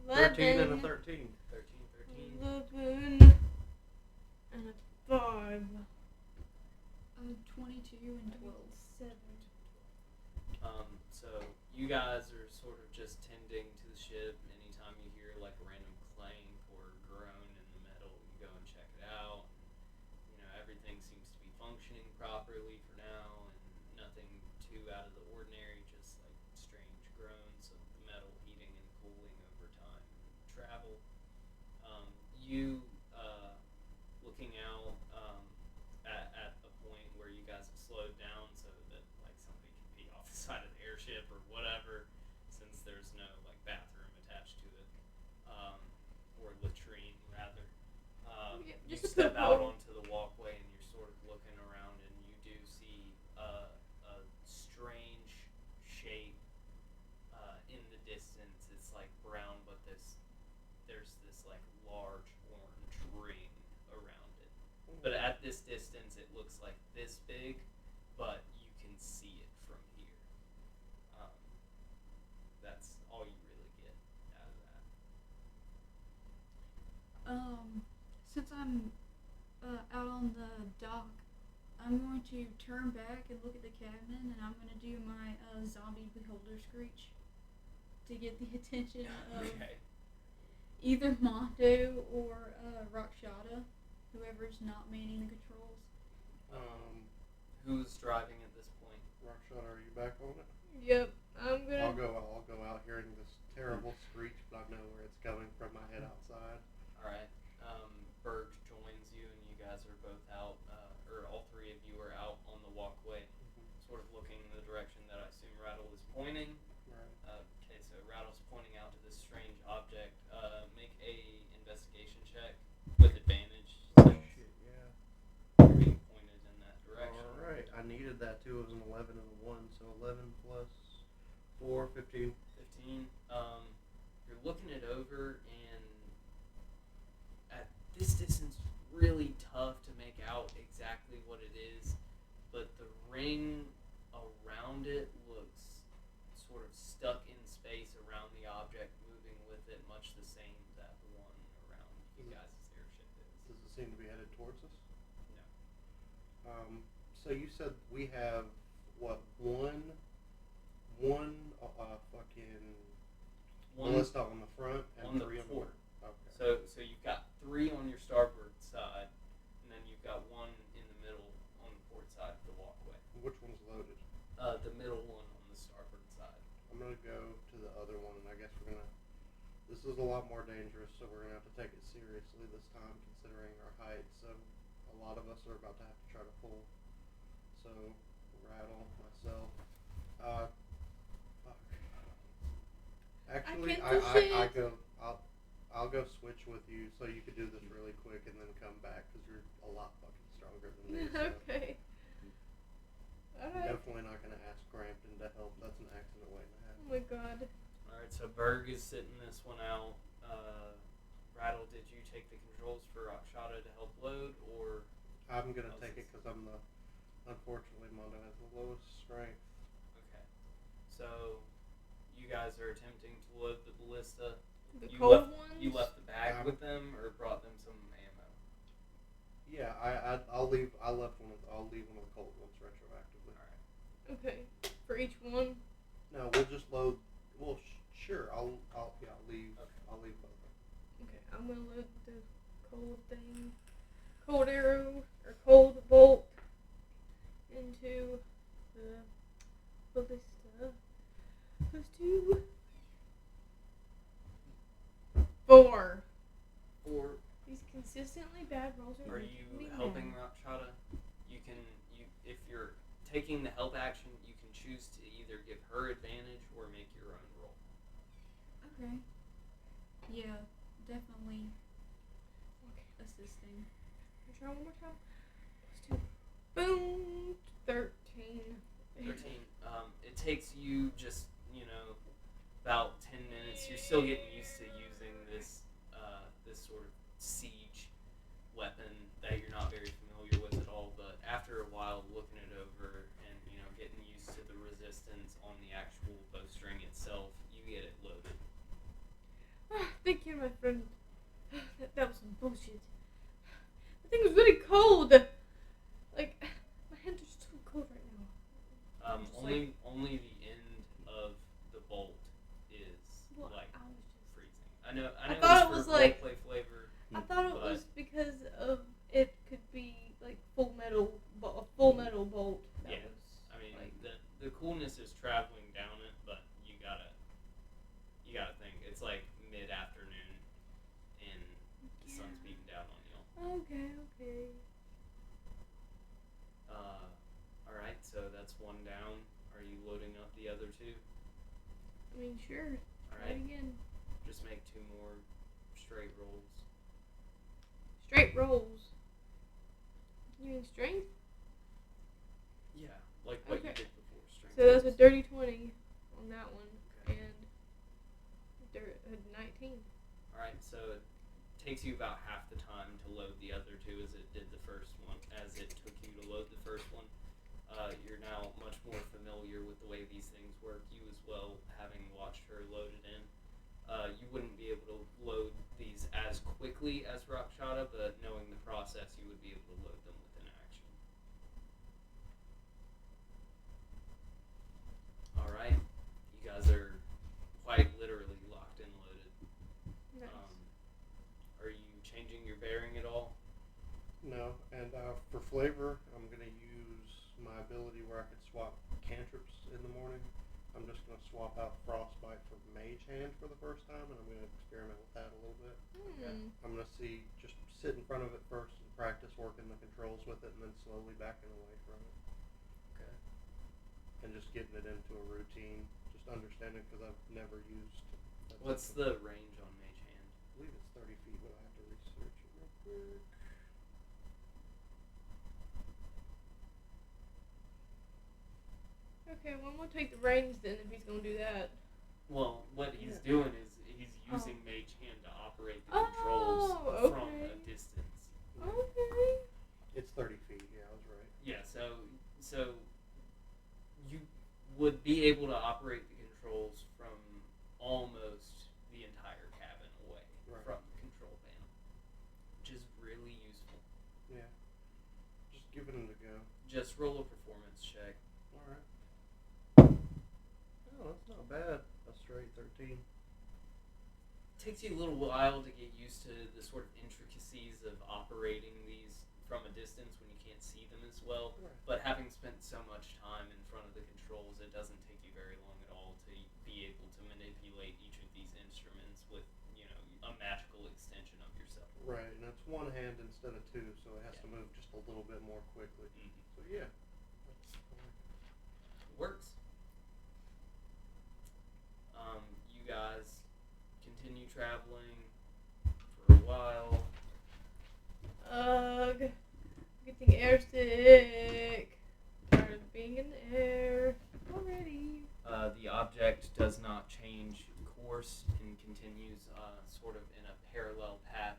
13 and a 13. 13. 11 and a 5. 22 and 12. 7. So you guys are sort of just tending to the ship. Anytime you hear like a random clank or groan in the metal, you go and check it out. And, everything seems to be functioning properly for now, and nothing too out of the ordinary. Just like strange groans of the metal heating and cooling over time and travel. You looking out at a point where you guys have slowed down so that like somebody can be off the side of the airship or whatever, since there's no like bathroom attached to it, or latrine rather. Yep, You just a step out pool. onto the walkway and you're sort of looking around, and you do see a strange shape in the distance. It's like brown, but there's this like large orange ring around it. But at this distance, it looks like this big, but you can see it from here. That's all you really get. I'm going to turn back and look at the cabin, and I'm going to do my zombie beholder screech to get the attention of Okay. either Mondo or Rak'Shata, whoever's not manning the controls. Who's driving at this point? Rak'Shata, are you back on it? Yep, I'm gonna. I'll go out hearing this terrible screech, but I know where it's coming from. My head outside. All right. Berg joins you, and you guys are both out, or all three of you are out on the walkway, sort of looking in the direction that I assume Rattle is pointing. Right. Okay, so Rattle's pointing out to this strange object. Make a investigation check with advantage. Shit, yeah. You're being pointed in that direction. All right. I needed that too. It was an 11 and a 1, so 11 plus 4, 15. 15. You're looking it over, and at this distance, really tough to make out exactly what it is, but the ring around it looks sort of stuck in space around the object, moving with it, much the same that the one around you guys' airship is. Does it seem to be headed towards us? No. So you said we have what one fucking ballista on the front and on the 3 on the port. back. Okay. So you've got 3 on your starboard side, and then you've got 1 in the middle on the port side of the walkway. Which one's loaded? The middle one on the starboard side. I'm gonna go to the other one, and I guess we're gonna. This is a lot more dangerous, so we're gonna have to take it seriously this time, considering our height. So a lot of us are about to have to try to pull. So Rattle, myself. Fuck. Actually, can't do shit. I go. I'll go switch with you, so you could do this really quick and then come back because you're a lot fucking stronger than me. So Okay. I'm Alright. definitely not gonna ask Crampton to help. That's an accident waiting to Oh happen. my god. Alright, so Berg is sitting this one out. Rattle, did you take the controls for Rak'Shata to help load, or? I'm gonna take it because I'm the. Unfortunately, Mondo has the lowest strength. Okay. So, you guys are attempting to load the ballista. The You cold left, ones? You left the bag with them, or brought them some ammo? Yeah, I'll leave. I'll leave one of the cold ones retroactively. Alright. Okay. For each one? No, we'll just load. Well, sure. I'll leave. Okay. I'll leave both of them. Okay, I'm gonna load the cold thing. Cold arrow, or cold bolt into the ballista. Plus 2. 4. 4. These consistently bad rolls are Are making you me helping mad. Rak'Shata? If you're taking the help action, you can choose to either give her advantage or make your own roll. Okay. Yeah, definitely Okay, assisting. let's try one more time. Plus 2. Boom! 13. 13. It takes you just, about 10 minutes. You're still getting used to using this sort of siege weapon that you're not very familiar with at all, but after a while looking it over and, getting used to the resistance on the actual bowstring itself, you get it loaded. Thank you, my friend. That was some bullshit. The thing was really cold. Like, my hands are so cold right now. Just Only the end of the bolt is Well, like I was just. freezing. I know. I thought it's it was for like- roleplay flavor. I thought it But- was because of it could be like full metal bolt. That Yeah, was, I mean, like, the coolness is traveling down it, but you gotta think it's like mid afternoon, and the sun's Yeah. beating down on you. Okay. All right, so that's one down. Are you loading up the other 2? I mean, sure. All Try it right, again. just make 2 more straight rolls. Straight rolls. You mean strength? Yeah, like what you Okay. did before. Strength So that's a rolls. dirty 20 on that one, Okay. and a 19. All right, so it takes you about half the time to load the other 2 as it did the first one. As it took you to load the first one, you're now much more familiar with the way these things work. You as well, having watched her load it in. You wouldn't be able to load these as quickly as Rak'Shata, but knowing the process, you would be able to load them within action. cantrips in the morning. I'm just going to swap out Frostbite for Mage Hand for the first time, and I'm going to experiment with that a little bit. I'm going to just sit in front of it first and practice working the controls with it, and then slowly backing away from it. Okay. And just getting it into a routine, just understanding, because I've never used. What's the range on Mage Hand? I believe it's 30 feet, but I have to research it real quick. Okay, well, I'm gonna take the reins then if he's gonna do that. Well, what he's doing is he's using Mage Hand to operate the controls from a distance. Okay. It's 30 feet, yeah, I was right. Yeah, so you would be able to operate the controls from almost the entire cabin away from the control panel, which is really useful. Yeah. Just giving it a go. Just roll a performance check. Alright. Oh, that's not bad. A straight 13. Takes you a little while to get used to the sort of intricacies of operating these from a distance when you can't see them as well. Right. But having spent so much time in front of the controls, it doesn't take you very long at all to be able to manipulate each of these instruments with, a magical extension of yourself. Right, and it's one hand instead of two, so it has to move just a little bit more quickly. Mm-hmm. So yeah. It works. You guys continue traveling for a while. Ugh. Getting airsick. Tired of being in the air already. The object does not change course and continues sort of in a parallel path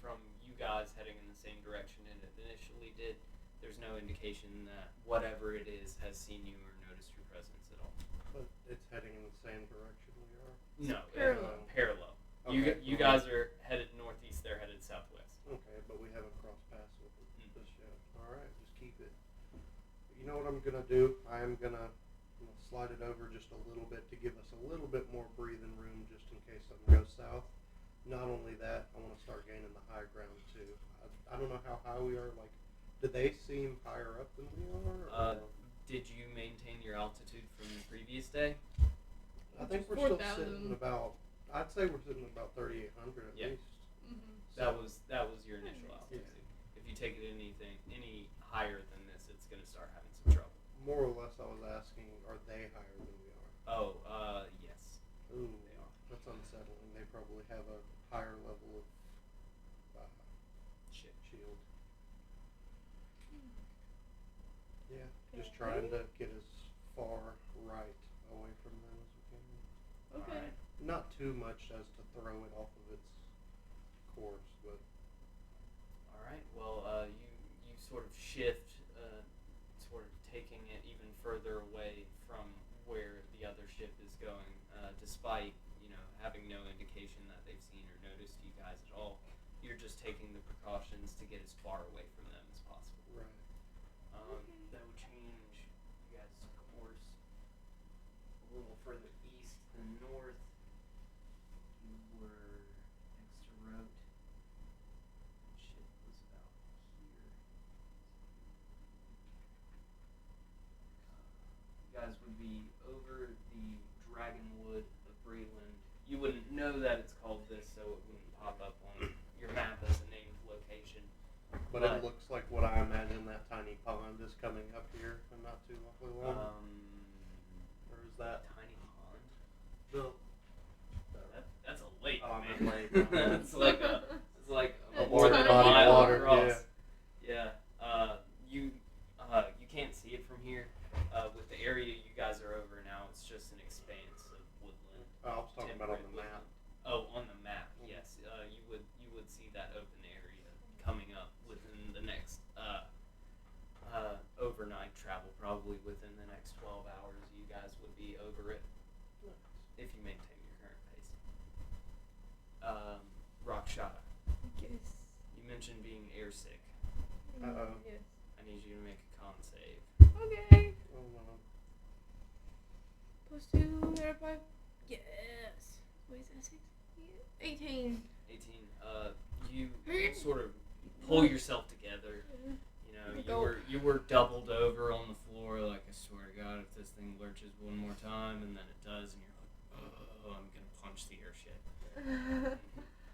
from you guys heading in the same direction it initially did. There's no indication that whatever it is has seen you or noticed your presence at all. But it's heading in the same direction we are? No, Parallel. Parallel. Okay. You guys are headed northeast, they're headed southwest. Okay, but we haven't crossed paths with it just yet. Alright, just keep it. You know what I'm going to do? I'm going to slide it over just a little bit to give us a little bit more breathing room just in case something goes south. Not only that, I want to start gaining the high ground too. I don't know how high we are. Like, do they seem higher up than we are? Did you maintain your altitude from the previous day? I think we're still sitting about, I'd say we're sitting about 3,800 at least. Mm-hmm. That was your initial makes altitude. sense. If you take it any higher than this, it's going to start having some trouble. More or less, I was asking, are they higher than we are? Oh, yes. Ooh, They are. that's unsettling. They probably have a higher level of shield. Yeah, just trying to get as far right away from them as we can. Okay. Alright. Not too much as to throw it off of its course, but Alright, well, you sort of shift, sort of taking it even further away from where the other ship is going, despite, having no indication that they've seen or noticed you guys at all. You're just taking the precautions to get as far away from them as possible. right. That would change you guys' course a little further east than north. You were next to Rote. That ship was about here. You guys would be over the Dragonwood of Breland. You wouldn't know that it's called this, so it wouldn't pop up on your map as a named location. But it looks like what I imagine that tiny pond is coming up here and not too long. Or is that Tiny pond? the That's a lake, Oh, I man. meant lake. It's like a large quarter body of mile water, across. Yeah. You can't see it from here. With the area you guys are over now, it's just an expanse of woodland. I was talking about on the temperate map. woodland. Oh, on the map, yes. You would see that open area coming up within the next overnight travel, probably within the next 12 hours. You guys would be over it if you maintain your current pace. Rak'Shata, Yes. you mentioned being airsick. Uh-oh. Yes. I need you to make a con save. Okay. Oh no. +2, verify. Yes. What is that? 6? Yeah. 18. 18. You sort of pull yourself together. You were doubled over on the floor like a thing lurches one more time, and then it does, and you're like, oh, I'm gonna punch the airship.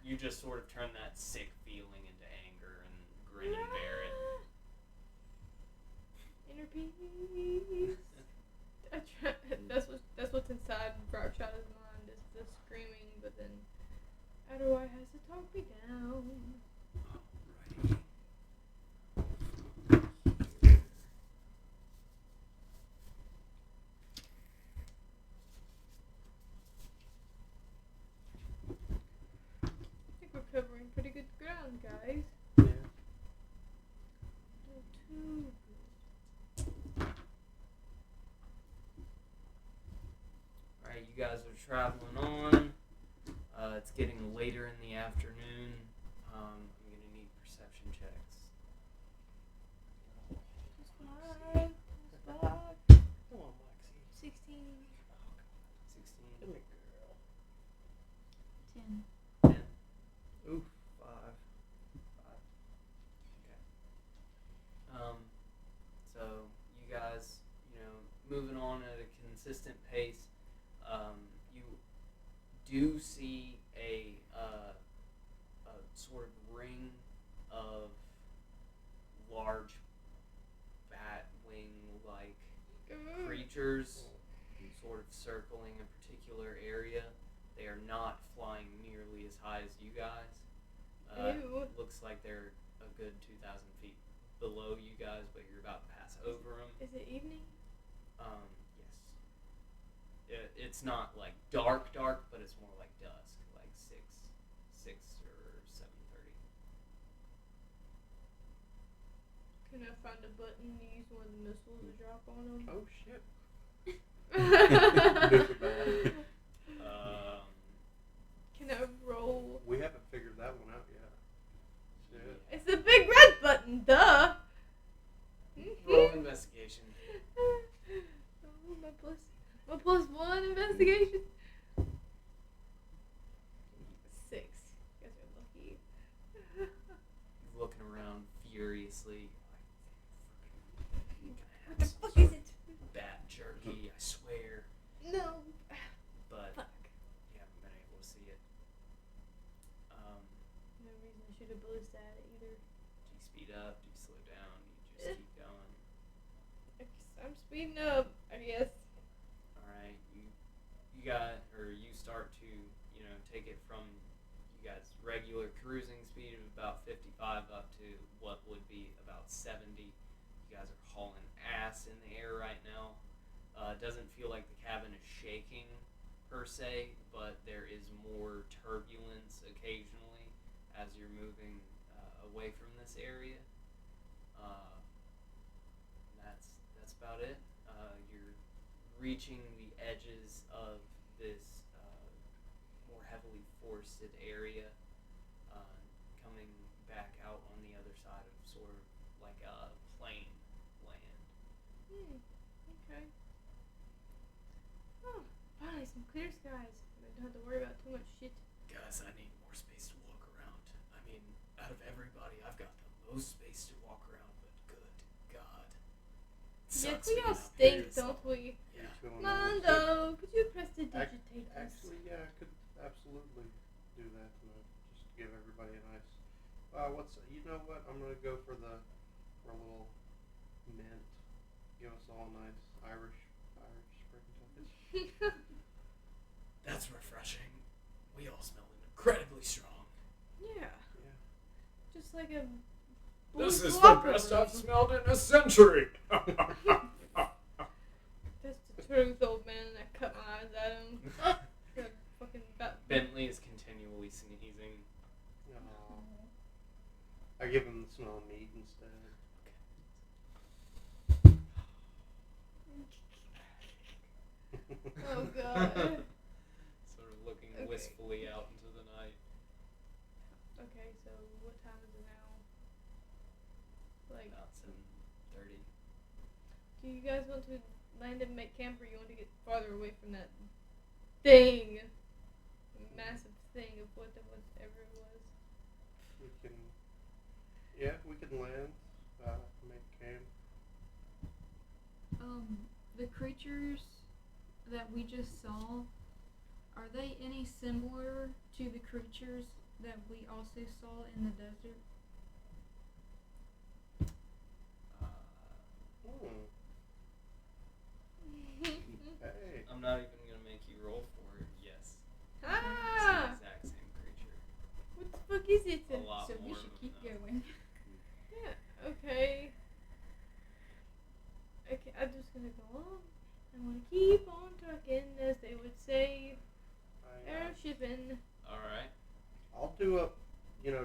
You just sort of turn that sick feeling into anger and grin and bear it. Inner peace. That's what's inside Rak'Shata's mind is the screaming, but then Adawai has to talk me down. Alrighty. I think we're covering pretty good ground, guys. Yeah. Not too good. Alright, you guys are traveling on. It's getting later in the afternoon. I'm going to need perception checks. Just 5. Just 5. Come on, Lexi. 16. 16. Give me girl. 10. 10. Oof. 5. 5. Okay. So you guys, moving on at a consistent pace. You do see a sort of ring of large bat wing-like creatures sort of circling a particular area. They are not flying nearly as high as you guys. Ew. Looks like they're a good 2,000 feet below you guys, but you're about to pass over them. Is it evening? Yes. It's not like dark, but it's more like dusk, like 6 or 7:30. Can I find a button to use one of the missiles to drop on them? Oh shit. Can I roll? We haven't figured that one out yet. Shit. It's the big red button, duh! Roll investigation. Oh, my plus 1 investigation. 6. You guys are lucky. He's looking around furiously. What the fuck is it? Bat jerky, I swear. No. But Fuck. you haven't been able to see it. No reason I should have ballisted at it either. Do you speed up? Do you slow down? Do you just keep going? I'm speeding up, I guess. Alright, you start to, take it from you guys' regular cruising speed of about 55 up to what would be about 70. You guys are hauling ass in the air right now. It doesn't feel like the cabin is shaking per se, but there is more turbulence occasionally as you're moving away from this area. That's about it. You're reaching the edges of this more heavily forested area, coming back out on the other side of sort of like a plain land. Okay. Oh, finally some clear skies. I don't have to worry about too much shit. Guys, I need more space to walk around. I mean, out of everybody, I've got the most space to walk around, but good God. Yes, Sucks we being all up here stink, this don't long. we? Yeah. Mondo, could you press the digitate us? Actually, yeah, I could absolutely do that tonight. Just to give everybody a nice. You know what? I'm gonna go for a little mint. Give us all a nice Irish spring touch. That's refreshing. We all smell incredibly strong. Yeah, Yeah. just like a. This blue is the guava. best I've smelled in a century. That's the truth, old man. I cut my eyes at him. Got fucking Bentley is continually sneezing. Aw. I give him the smell of meat instead. Oh god. Sort of looking Okay. wistfully out into the night. Okay, so what time is it now? Like, About 7:30. do you guys want to land and make camp, or you want to get farther away from that thing? Massive thing of whatever it was. We can land, make camp. the creatures that we just saw, are they any similar to the creatures that we also saw in the desert? Hey. I'm not even gonna make you roll for it. Yes. It's Ah! the exact same creature. What the fuck is it? A lot So we more should of keep them. going. Yeah, okay. Okay, I'm just gonna go on. I'm gonna keep on trucking, as they would say. Airshipping. Alright. I'll do a,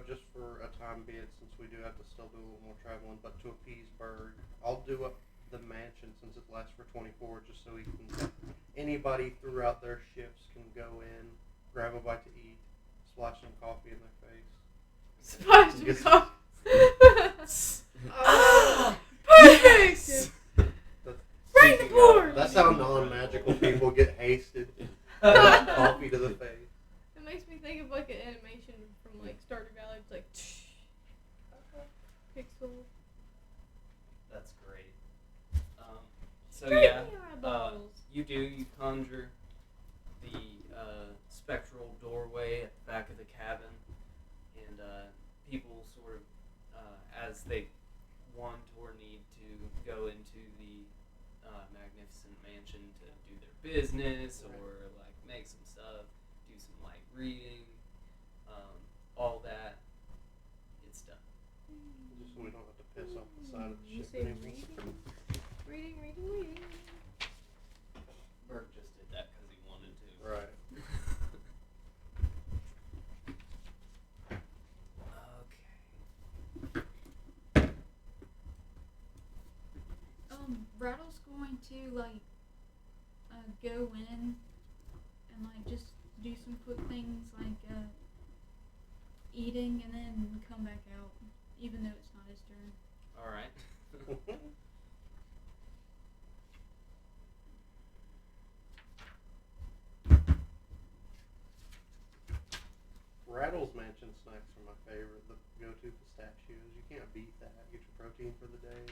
just for a time being, since we do have to still do a little more traveling, but to appease Berg, I'll do up the mansion since it lasts for 24, just so he can, anybody throughout their shifts can go in, grab a bite to eat, splash some coffee in their face. Splash some Yes. coffee. Ah! Perfect! Bring the Speaking board! of, that's how non-magical people get hasted. Coffee to the face. It makes me think of like an animation from like Stardew Valley. It's like pixel. That's great. So Straight yeah, in your eyeballs. you conjure the spectral doorway at the back of the cabin, and people sort of, as they want or need to go into the magnificent mansion to do their business or like make some stuff, do some light reading, all that, it's done. Just so we don't have to piss off the side of the You ship say anymore. reading. Bert just did that because he wanted to. Right. Okay. Rattle's going to like go in and like just do some quick things like eating and then come back out, even though it's not his turn. Alright. Rattle's mansion snacks are my favorite. The go-to pistachios. You can't beat that. Get your protein for the day.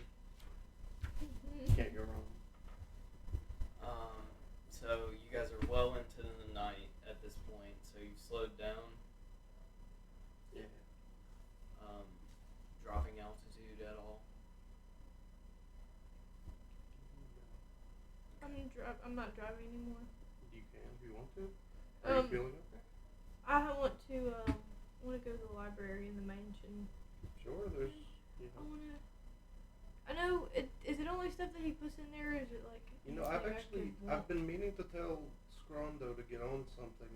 Can't go wrong. So you guys are well into the night at this point, so you've slowed down, Yeah. dropping altitude at all. I'm not driving anymore. You can if you want to. Are you feeling okay? I want to go to the library in the mansion. Sure, there's, I know. Is it only stuff that he puts in there, or is it like? I've been meaning to tell Scrondo to get on something.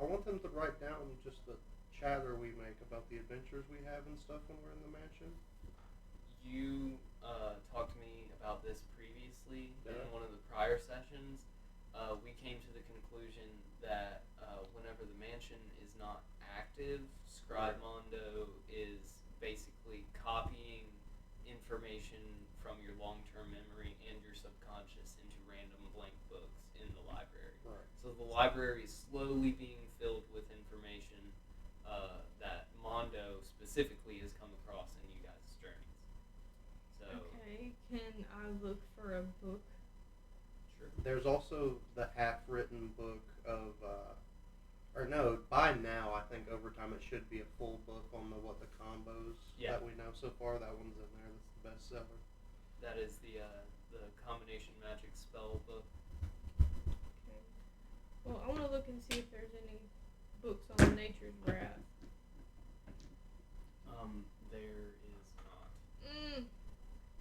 I want them to write down just the chatter we make about the adventures we have and stuff when we're in the mansion. You talked to me about this previously Yeah. in one of the prior sessions. We came to the conclusion that whenever the mansion is not active, Scribe Mondo is basically copying information from your long-term memory and your subconscious into random blank books in the library. Right. So the library is slowly being filled with information that Mondo specifically has come across in you guys' journeys. So Okay, can I look for a book? sure. There's also the half-written book of, by now I think over time it should be a full book on the combos that we know so far. That one's in there. That's the bestseller. That is the combination magic spell book. Okay. Well, I want to look and see if there's any books on nature's wrath. There is not.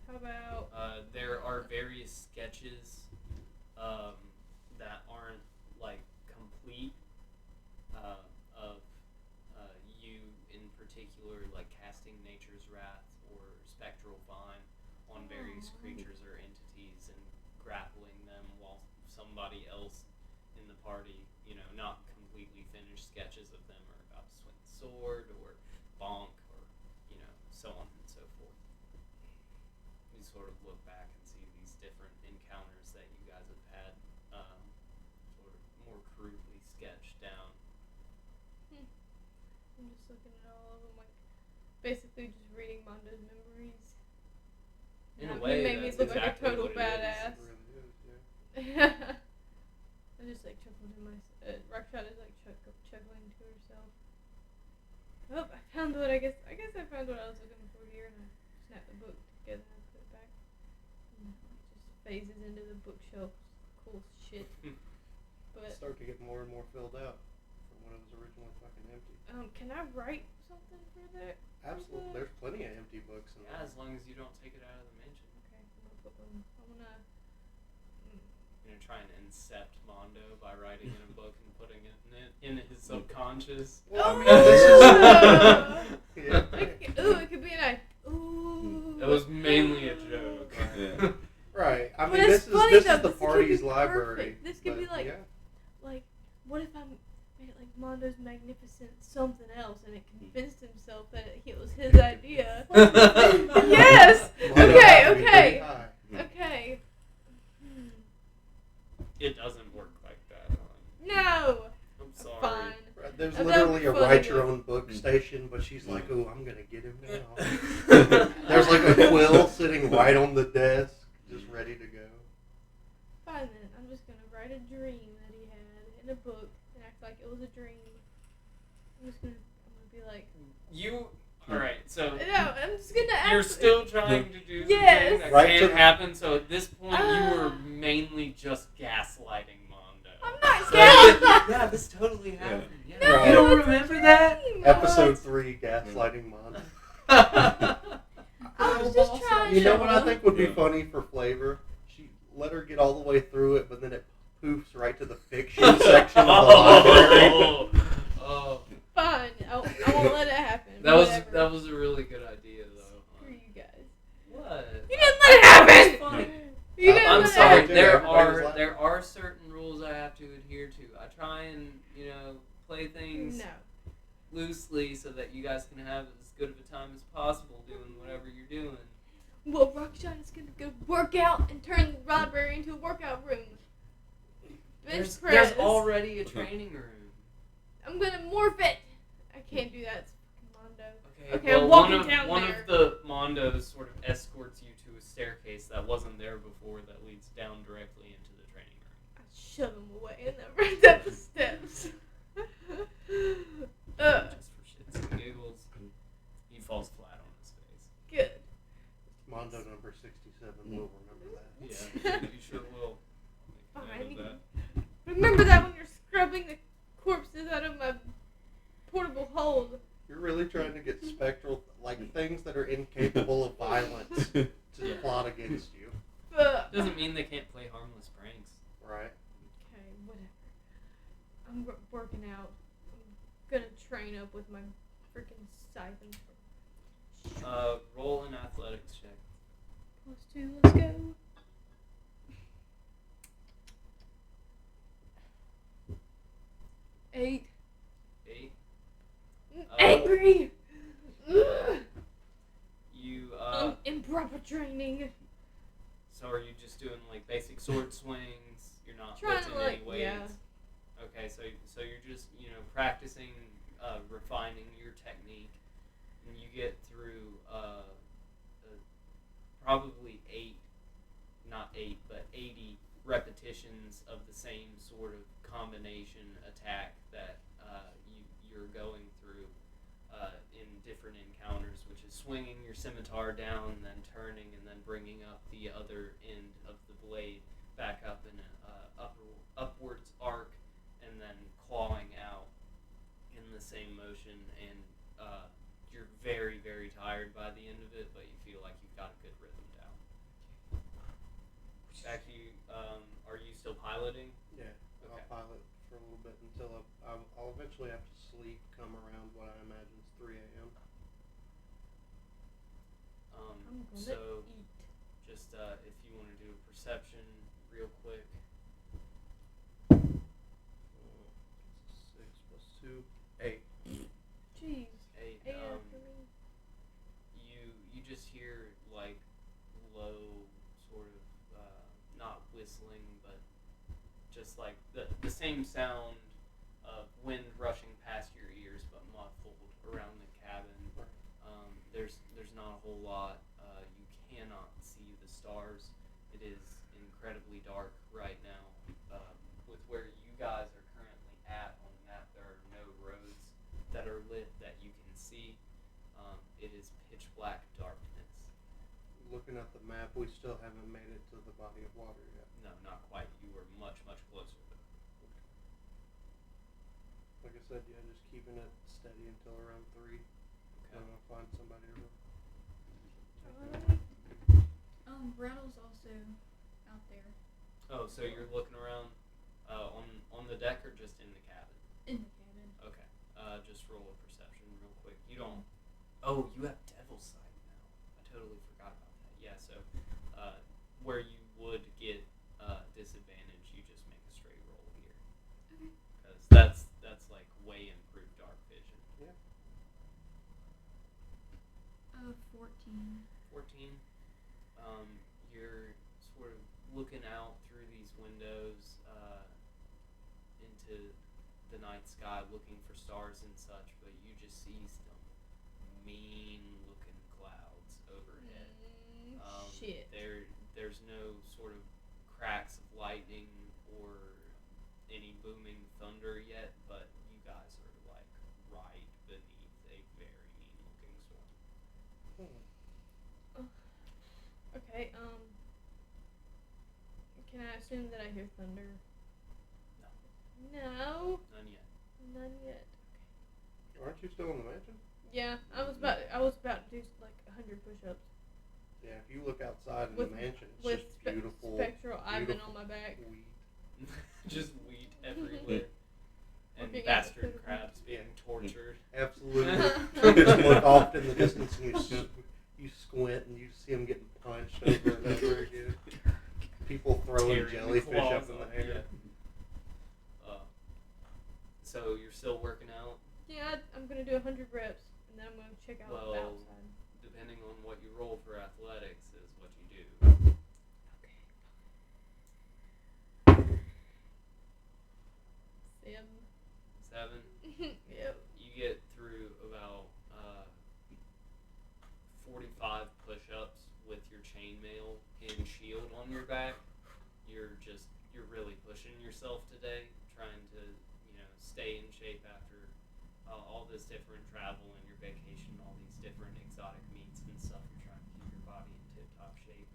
How about? There are various sketches that aren't like complete of you in particular, like casting nature's wrath or spectral vine on various creatures or entities and grappling them while somebody else in the party, not completely finished sketches of them are about to swing the sword or bonk or so on and so forth. You sort of look back and see these different encounters that you guys have had, sort of more crudely sketched down. I'm just looking at all of them, like basically just reading Mondo's memories. In a He way, made me that's look exactly like a total what it is. badass. It really is, yeah. I just like chuckled to myself. Rak'Shata's like chuckling to herself. Oh, I found what I guess I found what I was looking for here, and I snapped the book together and put it back. And it just phases into the bookshelf. Cool shit. But Start to get more and more filled out from when it was originally fucking empty. can I write something for that? Absolutely, there's plenty of empty books in Yeah, there. as long as you don't take it out of the mansion. Okay, I'm gonna put one. I wanna. You're gonna try and incept Mondo by writing in a book and putting it in his subconscious. Well, I mean, this is yeah. Ooh, it could be an ooh. That was mainly a joke. Yeah. Right. I But mean, it's this is funny, though. the This could party's be library. perfect. This could be but, like- yeah. Like, what if I made it like Mondo's magnificent something else, and it convinced himself that it was his idea. Yes. Mondo Okay. has to be pretty high. Okay. It doesn't work like that. No. I'm sorry. Fine. Right, there's That literally a would be write funny, your though. own book station, but she's like, "Ooh, I'm gonna get him now." There's like a quill sitting right on the desk, just ready to go. Fine then. I'm just gonna write a dream that he had in a book and act like it was a dream. I'm gonna be like, You. Alright, so. no. I'm just gonna act. You're still trying to do the Yes. thing that Right to can't the- happen, so at this point you were mainly just gaslighting Mondo. I'm not So, gaslighting. yeah, this totally happened. Yeah. No, You don't it's a remember that? dream. Episode 3, gaslighting Mondo. I was just trying. You know what I to- think would be Yeah. funny for flavor? She let her get all the way through it, but then it poofs right to the fiction section of the library. Oh. Fine. I won't let it happen. That Whatever. was a really good idea, though. Screw you guys. What? You didn't let it happen. Funny. You didn't I'm let it sorry. happen. There Everybody was are there are certain rules I have to adhere to. I try and play things No. loosely so that you guys can have as good of a time as possible doing whatever you're doing. Well, Rak'Shata's gonna go work out and turn the library into a workout room. Bench press. There's already a training room. I'm gonna morph it. I can't do that. It's fucking Mondo. Okay, well, I'm walking one of down one there. of the Mondos sort of escorts you to a staircase that wasn't there before that leads down directly into the training room. I shove him away and then run up the steps. Just for shits and giggles. He falls flat on his face. Good. Mondo number 67 will remember that. Yeah, you sure will. Make a note Fine. of that. Remember that when you're scrubbing the corpses out of my portable hold. You're really trying to get spectral, like things that are incapable of violence, to Yeah. plot against you. Doesn't mean they can't play harmless pranks. Right. Okay, whatever. I'm working out. I'm gonna train up with my freaking scythe and Roll an athletics check. +2, let's go. Eight. 8. Angry! Ugh. You Improper training. so are you just doing like basic sword swings? You're not Trying lifting to, any like, weights. yeah. Okay, so you're just practicing, refining your technique, and you get through probably 80 repetitions of the same sort of combination attack that you're going through in different encounters, which is swinging your scimitar down, and then turning, and then bringing up the other end of the blade back up in an upwards arc, and then clawing out in the same motion. And you're very, very tired by the end of it, but you feel like you've got a good rhythm down. Back to you. Are you still piloting? Yeah. Okay. I'll pilot for a little bit until I'll eventually have to sleep come around what I imagine is 3 a.m. I'm gonna So eat. just if you want to do a perception real quick. 6 plus 2, 8. Jeez. 8. 8 for me. You just hear like low sort of not whistling, but just like the same sound of wind rushing past your ears, but muffled around the cabin. There's not a whole lot. You cannot see the stars. It is incredibly dark right now. looking at the map, we still haven't made it to the body of water yet. No, not quite. You were much, much closer though. Like I said, yeah, just keeping it steady until around 3. Okay. I'm gonna find somebody to run. Rattle's also out there. Oh, so you're looking around on the deck or just in the cabin? In the cabin. Okay. Just roll a perception real quick. You don't. Oh, you have Devil's Sight now. I totally forgot about that. Yeah. So, where you would get disadvantage, you just make a straight roll here. Okay. Because that's like way improved dark vision. Yeah. 14. 14. You're sort of looking out through these windows into the night sky, looking for stars and such, but you just see some mean-looking clouds overhead. Shit. There's no sort of cracks of lightning or any booming thunder yet, but you guys are like right beneath a very mean-looking storm. Okay, can I assume that I hear thunder? No. None yet. None yet. Aren't you still in the mansion? Yeah, I was about to do like 100 push-ups Yeah, if you look outside in With- the mansion, it's with just beautiful. spectral Ivan beautiful on my back. Wheat. Just wheat everywhere. And Looking at bastard the- crabs being tortured. Absolutely. You just look off in the distance and you squint and you see them getting punched over and over again. People throwing Tearing the jellyfish claws up in off, the air. yeah. So you're still working out? Yeah, I'm gonna do 100 reps, and then I'm gonna check out the Well, outside. depending on what you roll for athletics is what you do. Okay. 7. 7. Yep. You get through about 45 push-ups with your chainmail and shield on your back. You're really pushing yourself today, trying to stay in shape after all this different travel and your vacation, all these different exotic meats and stuff. You're trying to keep your body in tip-top shape.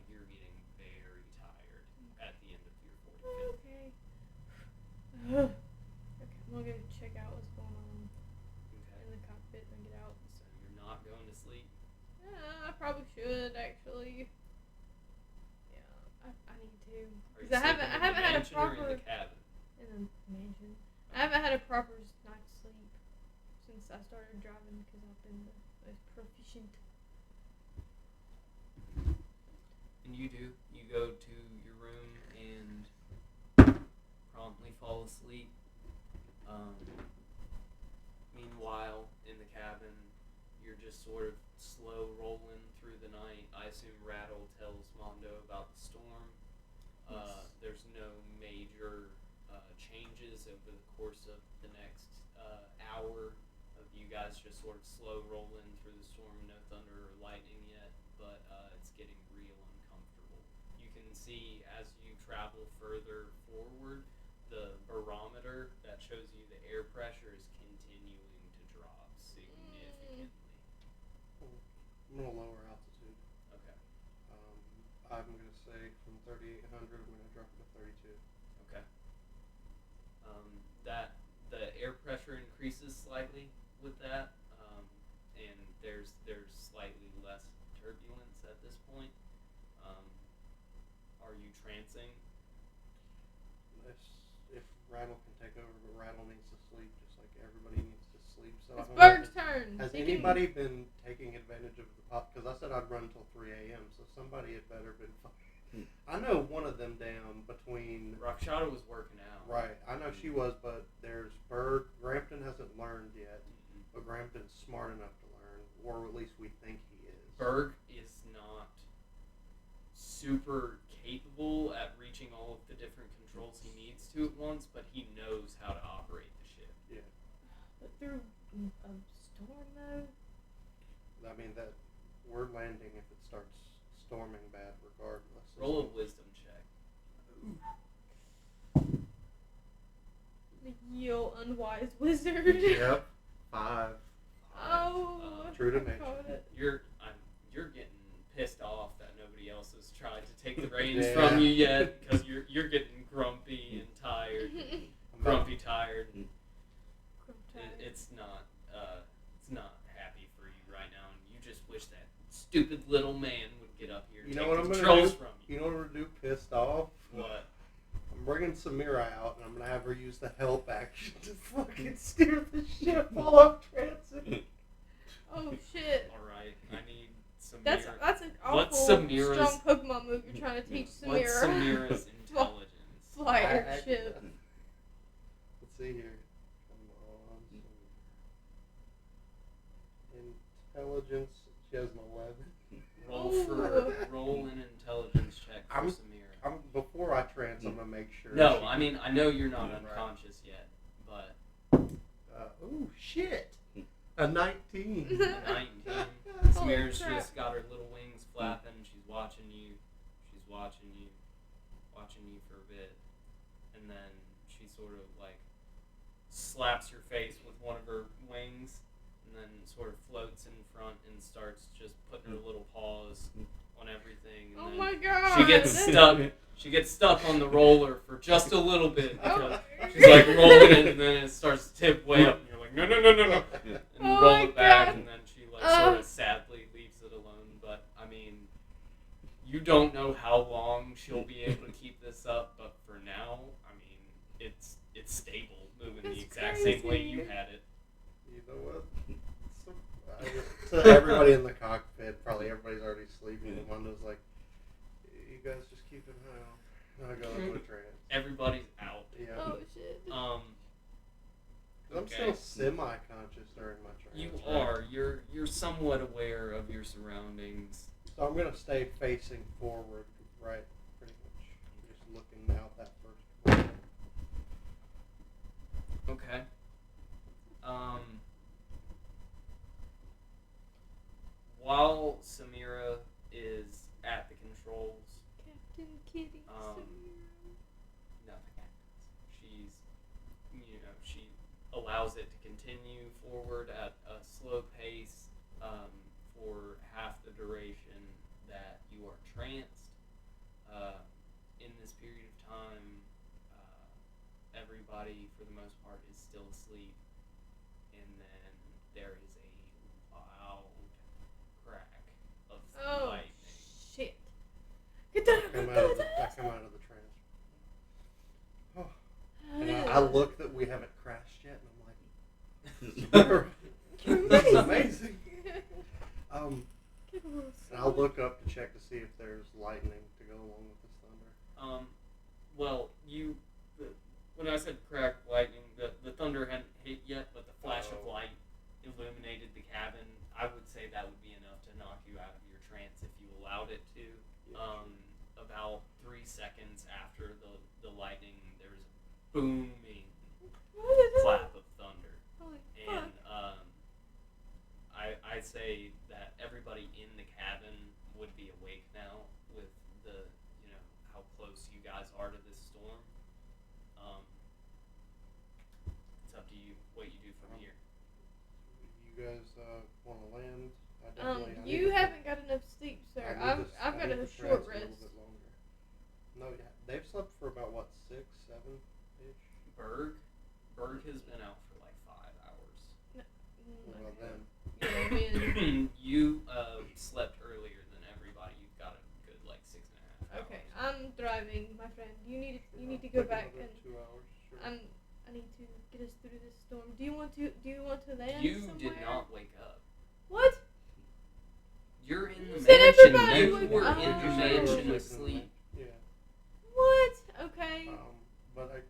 You're getting very tired at the end of your 45th. Okay. Okay, I'm gonna go check out what's going on Okay. in the cockpit and get out. So you're not going to sleep. I probably should actually. Yeah, I need to. Are you 'Cause I sleeping haven't in the had a mansion or proper in the cabin? in the mansion. I haven't had a proper night's sleep since I started driving because I've been the most proficient. And you do. You go to your room and promptly fall asleep. Meanwhile, in the cabin, you're just sort of slow rolling through the night. I assume Rattle tells Mondo about the storm. There's no major changes over the course of the next hour of you guys just sort of slow rolling through the storm. No thunder or lightning yet, but it's getting real uncomfortable. You can see as you travel further forward, the barometer that shows you the air pressure is continuing to drop significantly. I'm gonna lower altitude. Okay. I'm gonna say from 3,800, I'm gonna drop it to 32. Okay. That the air pressure increases slightly with that, and there's slightly less turbulence at this point. Are you trancing? If Rattle can take over, but Rattle needs to sleep just like everybody needs to sleep. So I It's don't know Berg's turn. Has He can- anybody been taking advantage of the pop? Because I said I'd run until 3 a.m., so somebody had better been fine. I know one of them down between... Rak'Shata was working out. Right, I know she was, but there's Berg. Grampton hasn't learned yet, Mm-mm. but Grampton's smart enough to learn, or at least we think he is. Berg is not super capable at reaching all of the different controls he needs to at once, but he knows how to operate the ship. Yeah. But through a storm though. I mean, that we're landing if it starts storming bad regardless. Roll a wisdom check. You unwise wizard. Yep. 5. Oh. True to I nature. called it. You're getting pissed take the reins Yeah. from you yet because you're getting grumpy and tired. Grumpy, tired. It's not happy for you right now, and you just wish that stupid little man would get up here and You know take what the I'm gonna controls do? from you. You know what I'm gonna do? Pissed off. What? I'm bringing Samira out, and I'm gonna have her use the help action to fucking steer the ship while I'm transit. Oh shit. All right, I need Samira. That's an What's awful Samira's- strong Pokemon move you're trying to teach What's Samira. Samira's intelligence? Fly her ship. Let's see here. Come on. Intelligence. She has an 11. Roll an intelligence check for Samira. Before I trans, I'm gonna make sure. No, she- I mean I know you're not Right. unconscious yet, but Oh shit! A 19. 19. Holy Samira's crap. just got her little wings flapping. She's watching you. She's watching you for a bit, and then she sort of like slaps your face with one of her wings, and then sort of floats in front and starts just putting her little paws on everything. And Oh then my god. she gets stuck. She gets stuck on the roller for just a little bit Oh because my she's like God. rolling it, and then it starts to tip way up, and you're like, no, and Oh roll my it back, God. and then she like sort of sadly leaves it alone. But I mean, you don't know how long she'll be able to keep this up, but for now, I mean, it's stable, moving the That's exact same way crazy. you had it. You know what? To everybody in the cockpit, probably everybody's already sleeping. And Mondo's like, "You guys just keep an eye on." And I go into a trance. Everybody's out. Yeah. Oh shit. I'm Okay. still semi-conscious during my trance. You are. You're somewhat aware of your surroundings. So I'm gonna stay facing forward, right? Pretty much, just looking out that first window. Okay. While Samira is at the controls, Captain Kitty. nothing happens. She allows it to continue forward at a slow pace for half the duration that you are tranced. In this period of time, everybody, for the most part, is still asleep, and then there is a loud crack of Oh lightning. shit. Get down. I come out of the trance. Oh. And I look that we haven't crashed yet, and I'm like, this is amazing. And I'll look up to check to see if there's lightning to go along with this thunder. Well, when I said crack lightning, the thunder hadn't hit yet, but the flash of light illuminated the cabin. I would say that would be enough to knock you out of your trance if you allowed it to. About 3 seconds after the lightning, there was a booming clap of thunder. Holy And fuck. I say that everybody in the cabin would be awake now with how close you guys are to this storm. It's up to you what you do from here. You guys want to land? I need You to- haven't got enough sleep, sir. I need to- I've I got need a to short trance a rest. little bit longer. No, yeah, they've slept for about what, 6, 7 ish. Berg has been out for like 5 hours. What about them? Yeah, me You slept earlier than everybody. You've got a good like 6.5 hours. Okay, I'm driving, my friend. You need to go Like back another and 2 hours. Sure. I need to get us through this storm. Do you want to land You somewhere? did not wake up. What? You're in the You said mansion. everybody You would- were Oh. in the You said mansion we're asleep. Yeah. What? Okay. But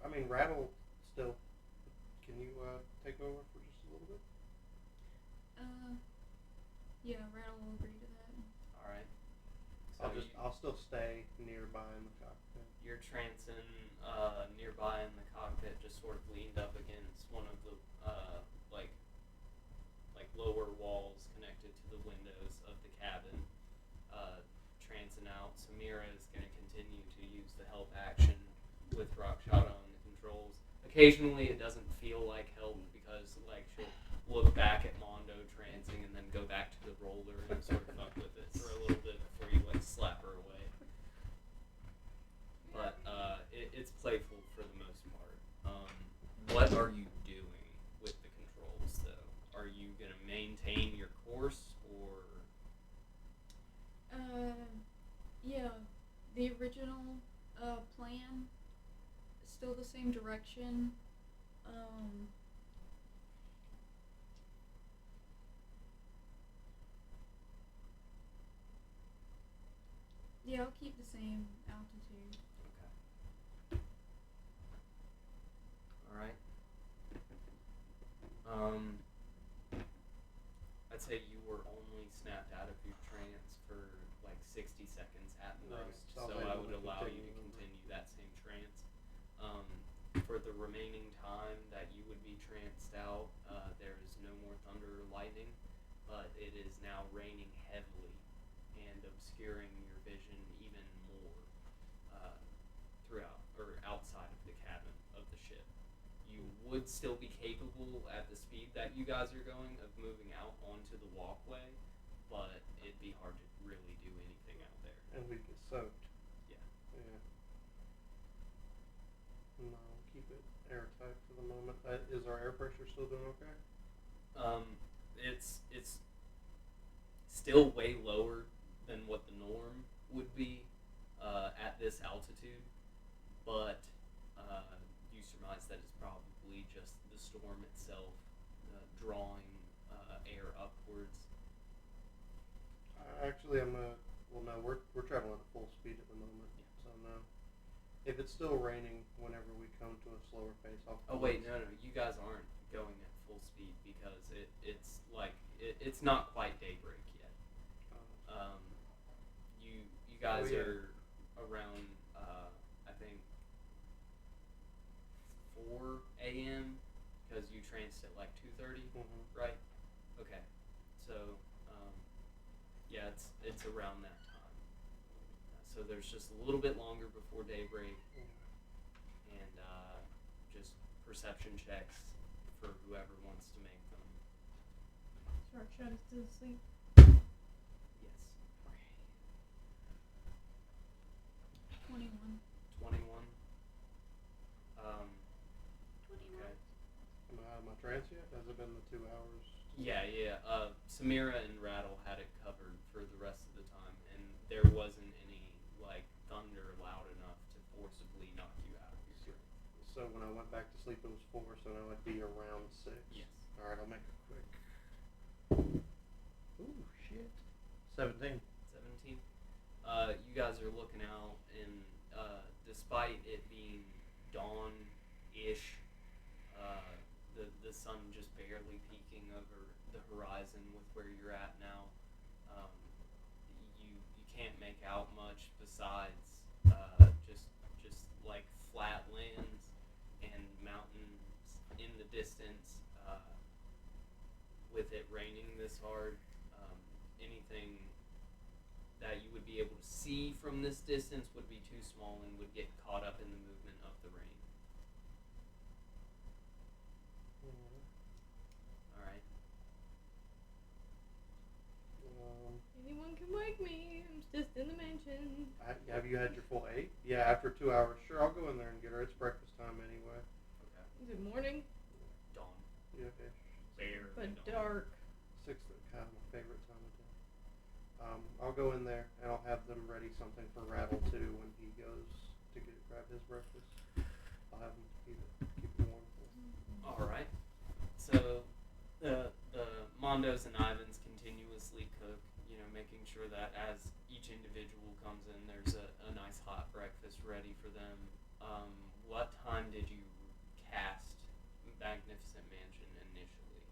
I mean, Rattle still. Can you take over for just a little bit? Yeah, Rattle will agree to that. All right. So I'll still stay nearby in the cockpit. you're trancing nearby in the cockpit, just sort of leaned up against one of the like lower walls connected to the windows of the cabin. Trancing out. Samira is going to continue to use the help action with Rak'Shata on the controls. Occasionally, it doesn't feel like help because like she'll look back at Mondo trancing and then go back to the roller and sort of fuck with it for a little bit before you like slap her away. still the same direction. Yeah, I'll keep the same altitude. Okay. Alright. I'd say you were only snapped out of your trance for like 60 seconds at Right, most, so so I'll I be would able to allow you to continue. continue that same trance. For the remaining time that you would be tranced out, there is no more thunder or lightning, but it is now raining heavily and obscuring your vision even more throughout or outside of the cabin of the ship. You would still be capable at the speed that you guys are going of moving out onto the walkway, but it'd be hard to really do anything out there. And we get soaked. Yeah. Yeah. No, keep it airtight for the moment. Is our air pressure still doing okay? It's still way lower than what the norm would be at this altitude, but you surmise that it's probably just the storm itself drawing air upwards. Actually, well, no, we're traveling at full speed at the moment, so no. If it's still raining whenever we come to a slower pace, Oh wait, no, you guys aren't going at full speed because it's not quite daybreak yet. You guys are around I think 4 a.m. because you tranced at like 2:30, right? Okay, so yeah, it's around that time. So there's just a little bit longer before daybreak, and just perception checks for whoever wants to make them. Is Rak'Shata still asleep? Yes. 21. 21. 21. Okay. Am I out of my trance yet? Has it been the 2 hours? Yeah. Samira and Rattle had it covered for the rest of the time, and there wasn't any like thunder loud enough to forcibly knock you out of your trance. So when I went back to sleep, it was 4, so now it'd be around 6. Yes. All right, I'll make it quick. Ooh, shit. 17. 17. You guys are looking out, and despite it being dawn-ish, the sun just barely peeking over the horizon with where you're at now, you can't make out much besides just like flat lands and mountains in the distance. With it raining this hard, anything that you would be able to see from this distance would be too small and would get caught up in the movement of the rain. Alright. Anyone can wake me. I'm just in the mansion. Have you had your full 8? Yeah, after 2 hours. Sure, I'll go in there and get her. It's breakfast time anyway. Okay. Is it morning? Dawn. Yeah, Bare. But dawn. dark. 6, kind of my favorite time of day. I'll go in there and I'll have them ready something for Rattle too when he goes to grab his breakfast. I'll have him keep it warm. Alright. So the Mondos and Ivans continuously cook, making sure that as each individual comes in, there's a nice hot breakfast ready for them. What time did you cast Magnificent Mansion initially?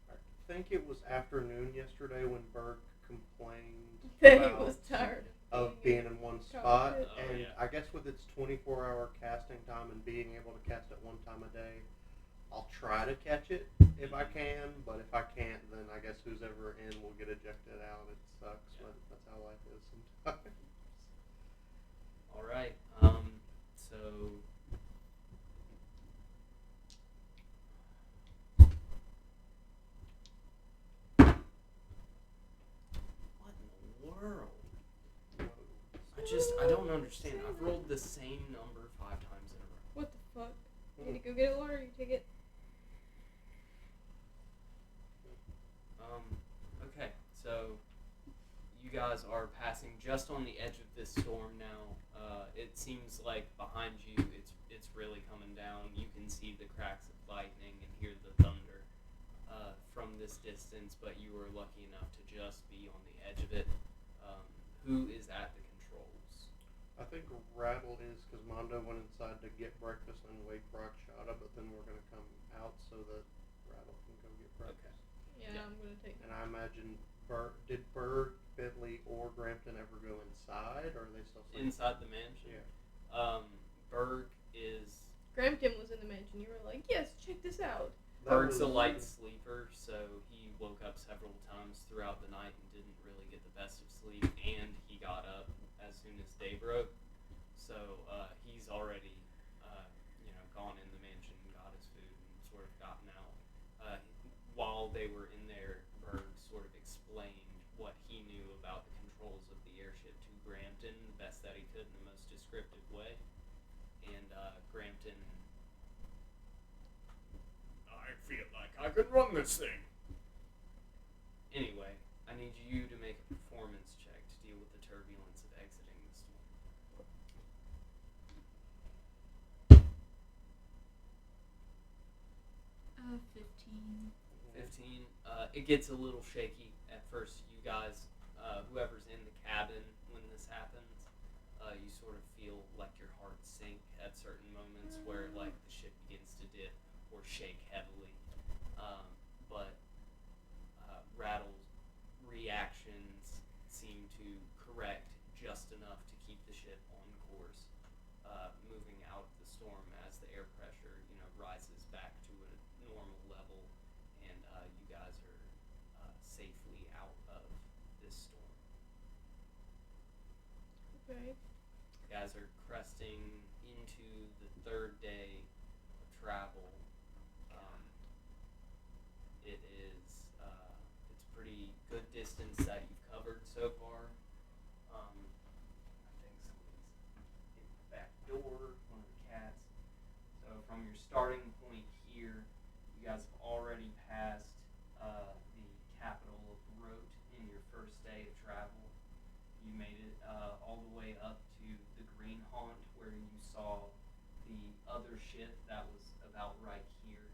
I think it was afternoon yesterday when Berg complained He about was tired of being in one spot, cockpit. and yeah. I guess with its 24-hour casting time and being able to cast at one time a day, I'll try to catch it if I can, but if I can't, then I guess who's ever in will get ejected out. It sucks, but that's how life is sometimes. Alright, so what in the world? I don't understand. I've rolled the same number 5 times in a row. What the fuck? You need to go get a water, you take it. Okay, so you guys are passing just on the edge of this storm now. It seems like behind you, it's really coming down. You can see the cracks of lightning and hear the thunder from this distance, but you were lucky enough to just be on the edge of it. Who is at the controls? I think Rattle is because Mondo went inside to get breakfast and wake Rak'Shata, but then we're gonna come out so that Rattle can go get breakfast. Yeah, Yeah. I'm gonna take. And I imagine did Berg, Bentley, or Grampton ever go inside, or are they still sleeping? Inside the mansion? Yeah. Berg is... Grampton was in the mansion. You were like, yes, check this out. Berg's a light sleeper, so he woke up several times throughout the night and didn't really get the best of sleep, and he got up as soon as day broke. So he's already, gone in the mansion, got his food, and sort of gotten out. While they were in there, Berg sort of explained what he knew about the controls of the airship to Grampton, the best that he could in the most descriptive way. And Grampton... I feel like I could run this thing. Anyway, I need you to make a performance check to deal with the turbulence of exiting the storm. 15. 15. It gets a little shaky at first. You guys, whoever's in the cabin when this happens, you sort of feel like your heart sink at certain moments where like the ship begins to dip or shake heavily. But Rattle's reactions seem to correct just enough to keep the ship on course, moving out of the storm as the air pressure, rises back to a normal level, and you guys are safely out of this storm. Okay. You guys are cresting into the third day of travel. It's a pretty good distance that you've covered so far. I think somebody's hit the back door, one of the cats. So from your starting point here, you guys have already passed the capital of Rote in your first day of travel. You made it all the way up to the Green Haunt, where you saw the other ship that was about right here.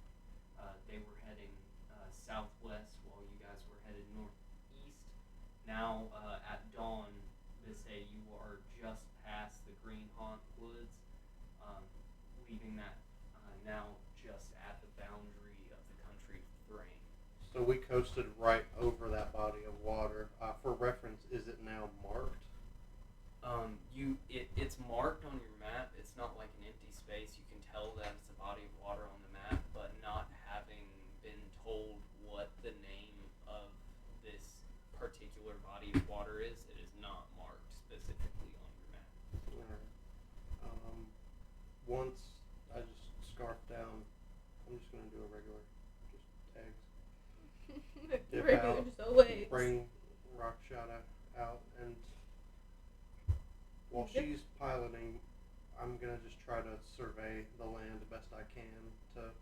They were heading southwest while you guys were headed northeast. Now at dawn this day, you are just past the Green Haunt woods, leaving that now just at the boundary of the country of Thrain. So we coasted right over that body of water. For reference, is it now marked? It's marked on your map. It's not like an empty space. You can tell that it's a body of water on the map, but not having been told what the name of this particular body of water is, it is not marked specifically on your map. Alright. Once I just scarf down, I'm just going to do a regular, just eggs. Dip Regular, out, just always. bring Rak'Shata out, and while Yep. she's piloting, I'm going to just try to survey the land the best I can to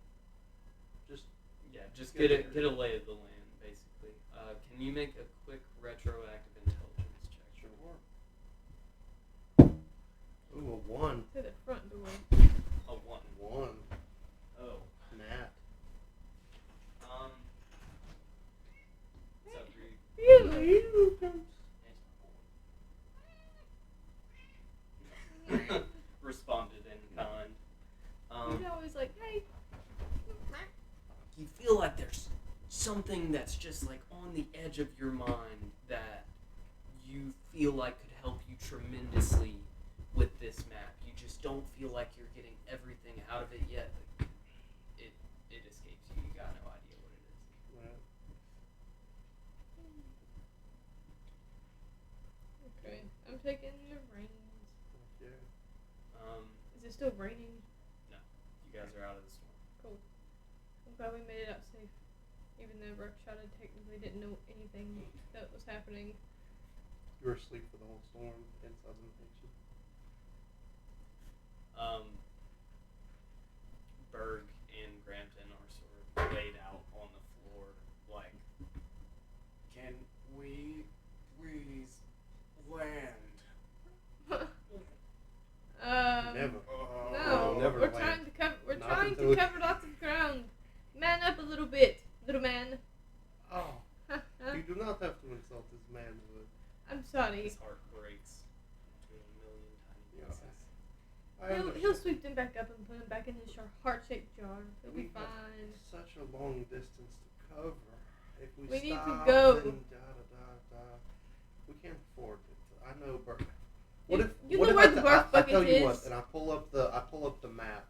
just... Yeah, just Get get a lay of the land, basically. Can you make a quick retroactive intelligence check? Sure. Ooh, a 1. To the front door. A 1. 1. Oh. Nat. So for you, Phew. responded in kind. He's always like, hey. You feel like there's something that's just like on the edge of your mind that you feel like could help you tremendously with this map. You just don't feel like you're getting everything out of it yet. It escapes you. You got no idea what it is. Right. Okay, I'm taking the reins. Yeah. Is it still raining? You guys are out of the storm. Cool. I'm glad we made it out safe. Even though Rak'Shata technically didn't know anything that was happening. You were asleep for the whole storm inside the mansion. Berg and Grampton are sort of laid out on the floor, like, Can we please land? Never. No, Never we're land. trying to cover. We're Not trying until to we- cover lots of ground. Man up a little bit, little man. Oh, you do not have to insult his manhood. I'm sorry. His heart breaks into a million tiny Yeah. pieces. I He'll understand. sweep them back up and put them back in his heart-shaped jar. He'll be We have fine. such a long distance to cover. If we We need to stop, go. then we can't afford it. I know, Bert. You know where the bark I tell bucket you what, is. and I pull up the map,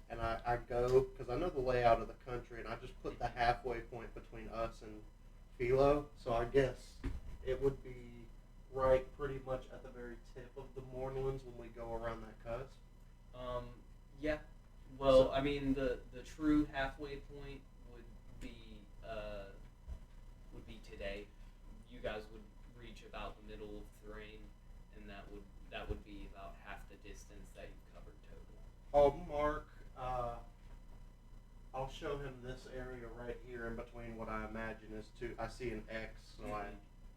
and I go because I know the layout of the country, and I just put the halfway point between us and Filo. So I guess it would be right, pretty much at the very tip of the Mournlands when we go around that cusp. Yeah. Well, So- I mean, the true halfway point would be today. You guys would reach about the middle of Thrain, and that would be about half the distance that you've covered total. Oh, Mark, I'll show him this area right here in between what I imagine is two. I see an X, so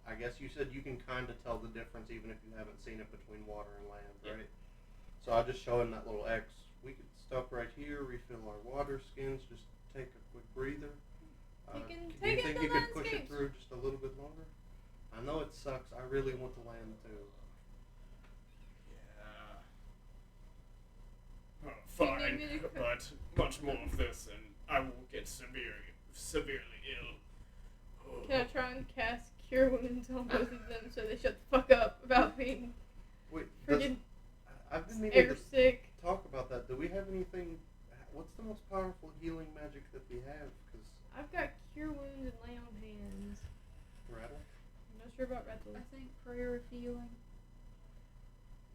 I guess you said you can kind of tell the difference even if you haven't seen it between water and land, Yeah. right? So I just show him that little X. We could stop right here, refill our water skins, just take a quick breather. You can do take you in think the you could push it landscapes. through just a little bit longer? I know it sucks. I really want to land too. Yeah. Oh, Do you fine, need me to but much more of this, and I will get severely ill. Oh. Can I try and cast Cure Wounds on both of them so they shut the fuck up about being Wait, friggin' I've been meaning air to sick? talk about that. Do we have anything? What's the most powerful healing magic that we have? Because I've got Cure Wounds and Lay on Hands. rattle. I'm not sure about Rattle. I think prayer of healing.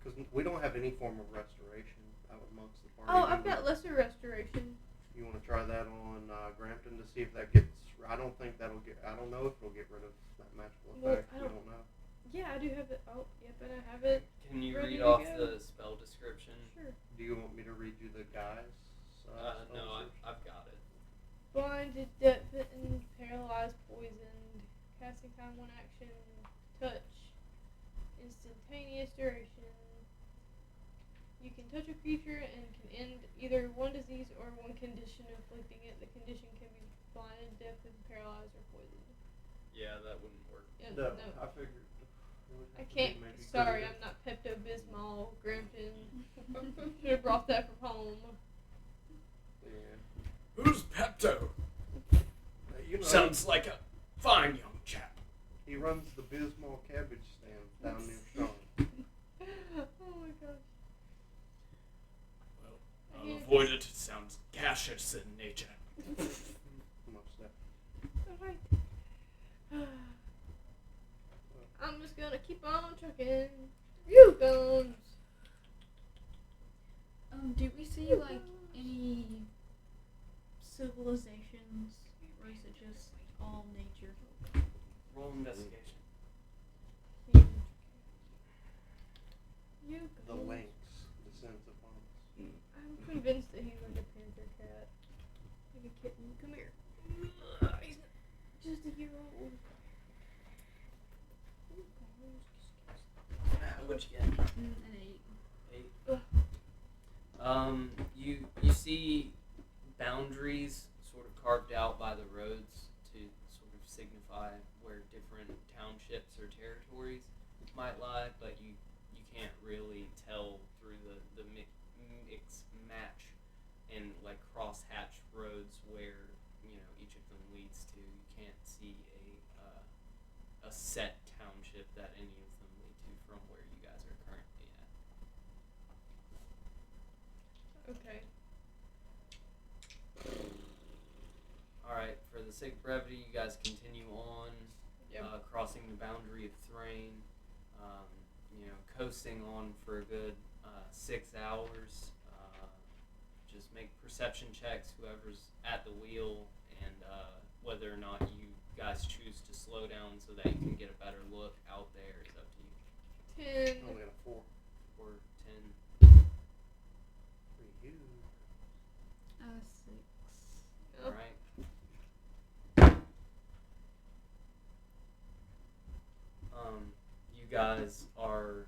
Because we don't have any form of restoration out amongst the party. Oh, do I've we? got Lesser Restoration. You want to try that on Grampton to see if that gets? I don't think that'll get. I don't know if it'll get rid of that magical Well, effect. I We don't- don't know. Yeah, I do have it. Oh, yep, and I have it. Can you Ready read to off go. the spell description? Sure. Do you want me to read you the guys? No, I've got it. Blinded, deafened, paralyzed, poisoned. Casting time, one action. Touch. Instantaneous duration. You can touch a creature and can end either one disease or one condition inflicting it. The condition can be blinded, deafened, paralyzed, or poisoned. Yeah, that wouldn't work. Yeah, No, no. I figured. it would I have to be can't. maybe Sorry, good. I'm not Pepto-Bismol, Grampton. Should have brought that from home. Yeah. Who's Pepto? You know, Sounds like a fine young chap. he runs the Bismol cabbage stand down near Sean. Oh my gosh. Well, I I'll hear avoid it. It sounds gaseous in nature. Much that. Alright. I'm just gonna keep on trucking. You guns. Do we see like any civilizations, or is it just all nature? Roll investigation. You The guns. lynx descends upon us. I'm convinced that he's like a panther cat. Like a kitten. Come here. He's just a year old. You guys. What'd you get? An 8. 8. You see boundaries sort of carved out by the roads to sort of signify where different townships or territories might lie, but you can't really tell through the mix match and like cross-hatch roads where each of them leads to. You can't see a set township that any of them lead to from where you guys are currently at. Okay. Alright, for the sake of brevity, you guys continue on, Yep. crossing the boundary of Thrain, coasting on for a good 6 hours. Just make perception checks, whoever's at the wheel, and whether or not you guys choose to slow down so that you can get a better look out there is up to you. 10. Only got a 4. Or 10. For you. 6. Oh. Alright. You guys are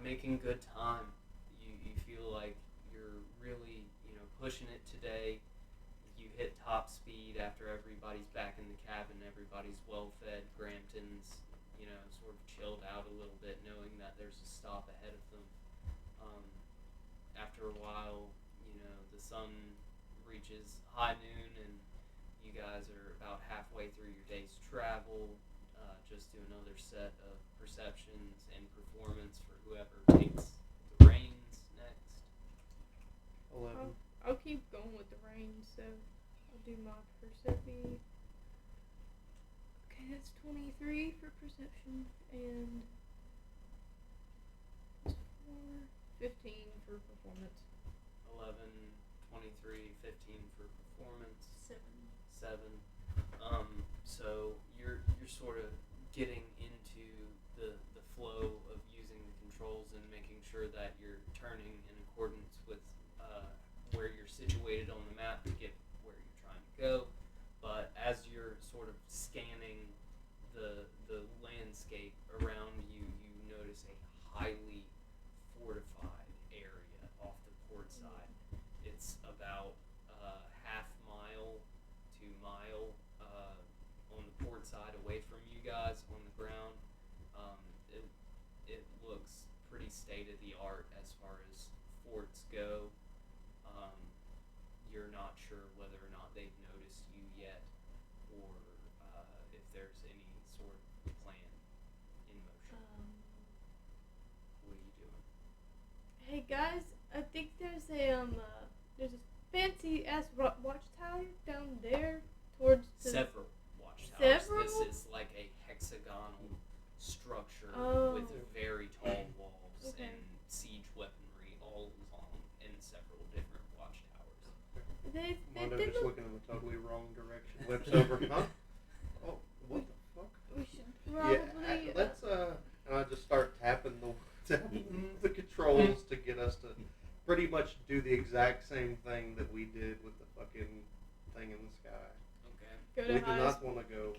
making good time. You feel like cabin, everybody's well fed. Grampton's, sort of chilled out a little bit, knowing that there's a stop ahead of them. After a while, the sun reaches high noon, and you guys are about halfway through your day's travel. Just do another set of perceptions and performance for whoever takes the reins next. 11. I'll keep going with the range, so I'll do my perception. Okay, that's 23 for perception, and 4, 15 for performance. 11, 23, 15 for performance. 7. 7. So you're sort of getting into the flow of using the controls and making sure that you're turning in accordance with where you're situated on the map to get where you're trying to go. But as you're sort of scanning the landscape around you, you notice a highly fortified area off the port side. It's about half mile to mile on the port side away from you guys on the ground. It looks pretty state of the art as far as forts go. You're not sure whether or not they've noticed you yet, or if there's any sort of plan in motion. What are you doing? Hey guys, I think there's a fancy ass watchtower down there towards the. Several watchtowers. Several? This is like a hexagonal structure with very tall walls Okay. and siege weaponry all along in several different watchtowers. They Mondo they just look. looking in the totally wrong direction. Whips over. Huh? Oh, what the fuck? We should probably. Yeah, let's and I just start tapping the controls to get us to pretty much do the exact same thing that we did with the fucking thing in the sky. Okay. Go to We do highest, not want to go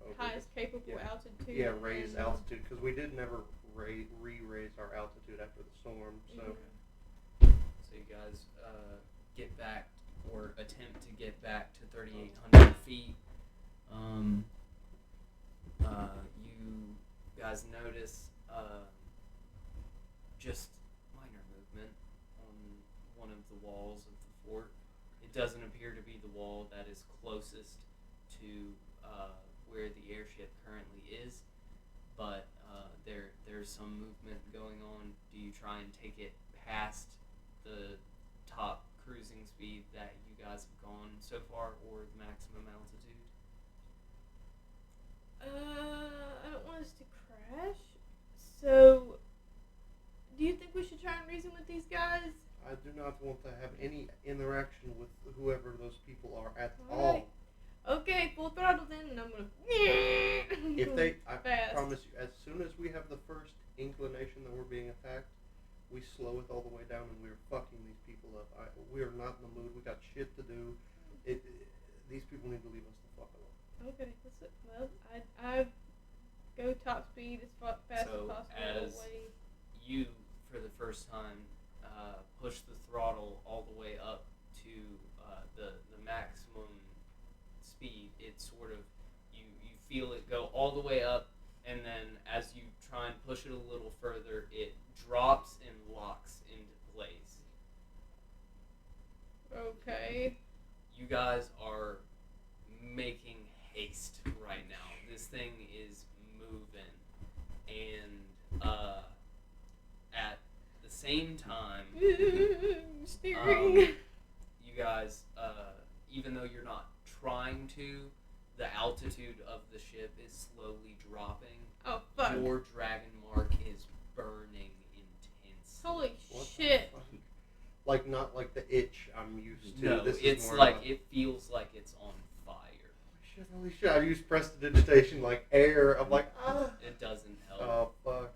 over highest capable yeah. altitude. raise and- altitude, because we did never re-raise our altitude after the storm. So So you guys get back, or attempt to get back to 3,800 feet. You guys notice just minor movement on one of the walls of the fort. It doesn't appear to be the wall that is closest to where the airship currently is, but there's some movement going on. Do you try and take it past the top cruising speed that you guys have gone so far, or the maximum altitude? I don't want us to crash. So, do you think we should try and reason with these guys? I do not want to have any interaction with whoever those people are at all. Alright. Okay, full throttle then, and I'm gonna. If I Fast. promise you, as soon as we have the first inclination that we're being attacked, we slow it all the way down, and we're fucking these people up. We are not in the mood. We got shit to do. These people need to leave us the fuck alone. Okay, that's it. Well, I go top speed as fast as So possible as away. you, for the first time, push the throttle all the way up to the maximum speed, it sort of, you feel it go all the way up, and then as you try and push it a little further, it drops and locks into place. Okay. You guys are making haste right now. This thing is moving, and at the same time, Steering. you guys, even though you're not trying to, the altitude of the ship is slowly dropping. Oh fuck. Your dragon mark is burning intensely. Holy What the shit. fuck? Like, not like the itch I'm used to. No, This is it's more like, of it feels like it's on fire. holy shit, I use prestidigitation like air. I'm like, ah. It doesn't help. Oh, fuck.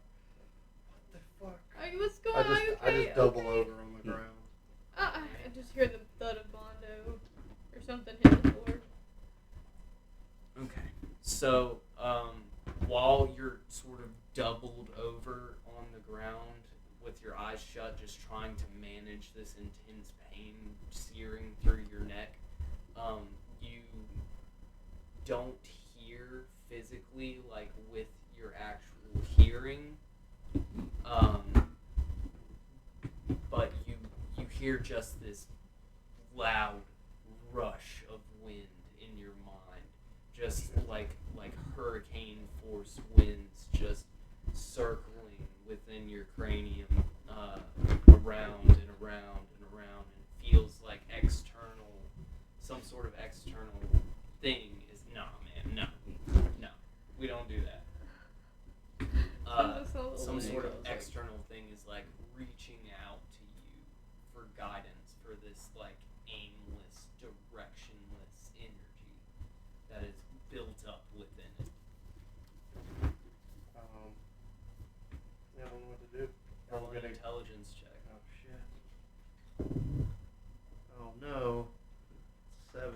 What the fuck? What's going on? Are you okay? I just double Okay. over on the ground. I just hear the thud of Bondo or something hitting the floor. Okay. So, while you're sort of doubled over on the ground with your eyes shut, just trying to manage this intense pain searing through your neck, you don't physically, like with your actual hearing, but you hear just this loud rush of wind in your mind, just like hurricane force winds just circling within your cranium, around and around and around, and it feels like some sort of external thing is, nah, man, no, we don't do that. Some sort of external thing is like reaching out to you for guidance, for this like aimless, directionless energy that is built up within it. I don't know what to do. Roll an intelligence check. Oh shit. Oh no. 7.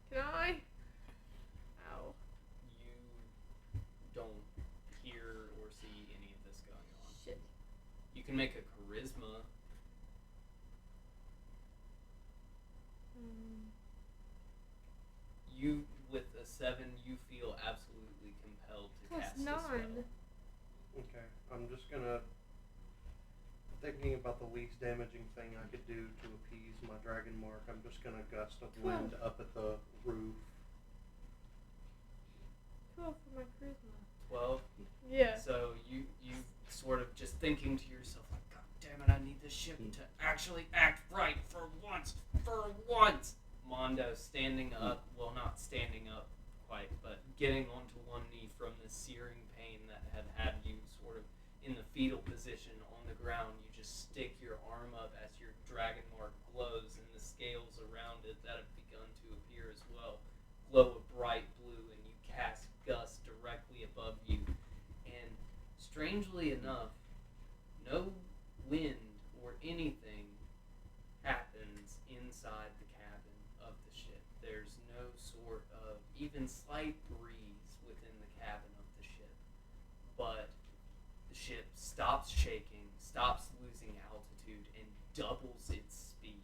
Can I? Ow. You don't hear or see any of this going on. Shit. You can make a charisma. You, with a 7, you feel absolutely compelled to Plus cast a 9. spell. Okay. I'm just gonna... Thinking about the least damaging thing I could do to appease my dragon mark, I'm just gonna gust of wind up at the roof. 12 for my charisma. 12? Yeah. So you sort of just thinking to yourself, like, God damn it, I need this ship to actually act right for once. Mondo standing up, well, not standing up quite, but getting onto one knee from the searing pain that had you sort of in the fetal position on the ground. You just stick your arm up as your dragon mark glows, and the scales around it that have begun to appear as well glow a bright blue, and you cast Gust directly above you. And strangely enough, no wind or anything happens inside the cabin of the ship. There's no sort of even slight breeze within the cabin of the ship. But the ship stops shaking, stops losing altitude, and doubles its speed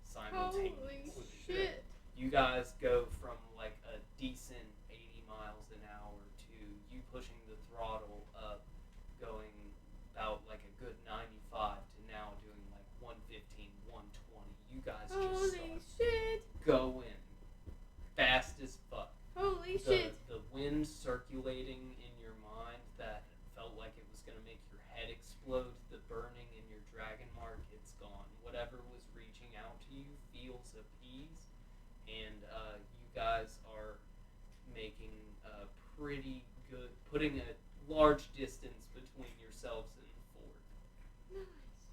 simultaneously. Holy shit. You guys go from like a decent 80 miles an hour to you pushing the throttle up, going about like a good 95 to now doing like 115, 120. You guys just Holy start shit. going fast as fuck. Holy shit. The wind circulating in your mind that felt like it was going to make your head explode, the burning in your dragon mark, it's gone. Whatever was reaching out to you feels appeased, and you guys are making pretty good, putting a large distance between yourselves and the fort. Nice.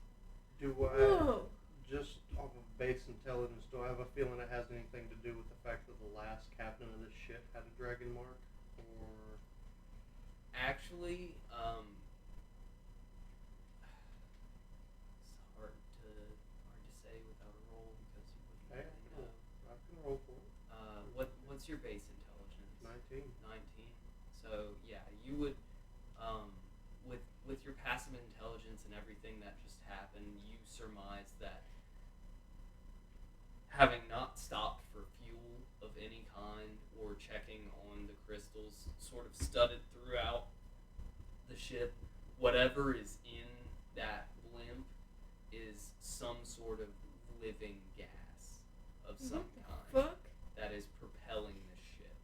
Do I, Whoa. just off of base intelligence, do I have a feeling it has anything to do with the fact that the last captain of this ship had a dragon mark? Or... Actually, it's hard to say without a roll because you wouldn't Hey, really know. I can roll for it. What's your base intelligence? 19. 19. So yeah, you would, with your passive intelligence and everything that just happened, you surmise that having not stopped for fuel of any kind or checking on the crystals sort of studded throughout the ship, whatever is in that blimp is some sort of living gas of some kind Fuck. that is propelling the ship.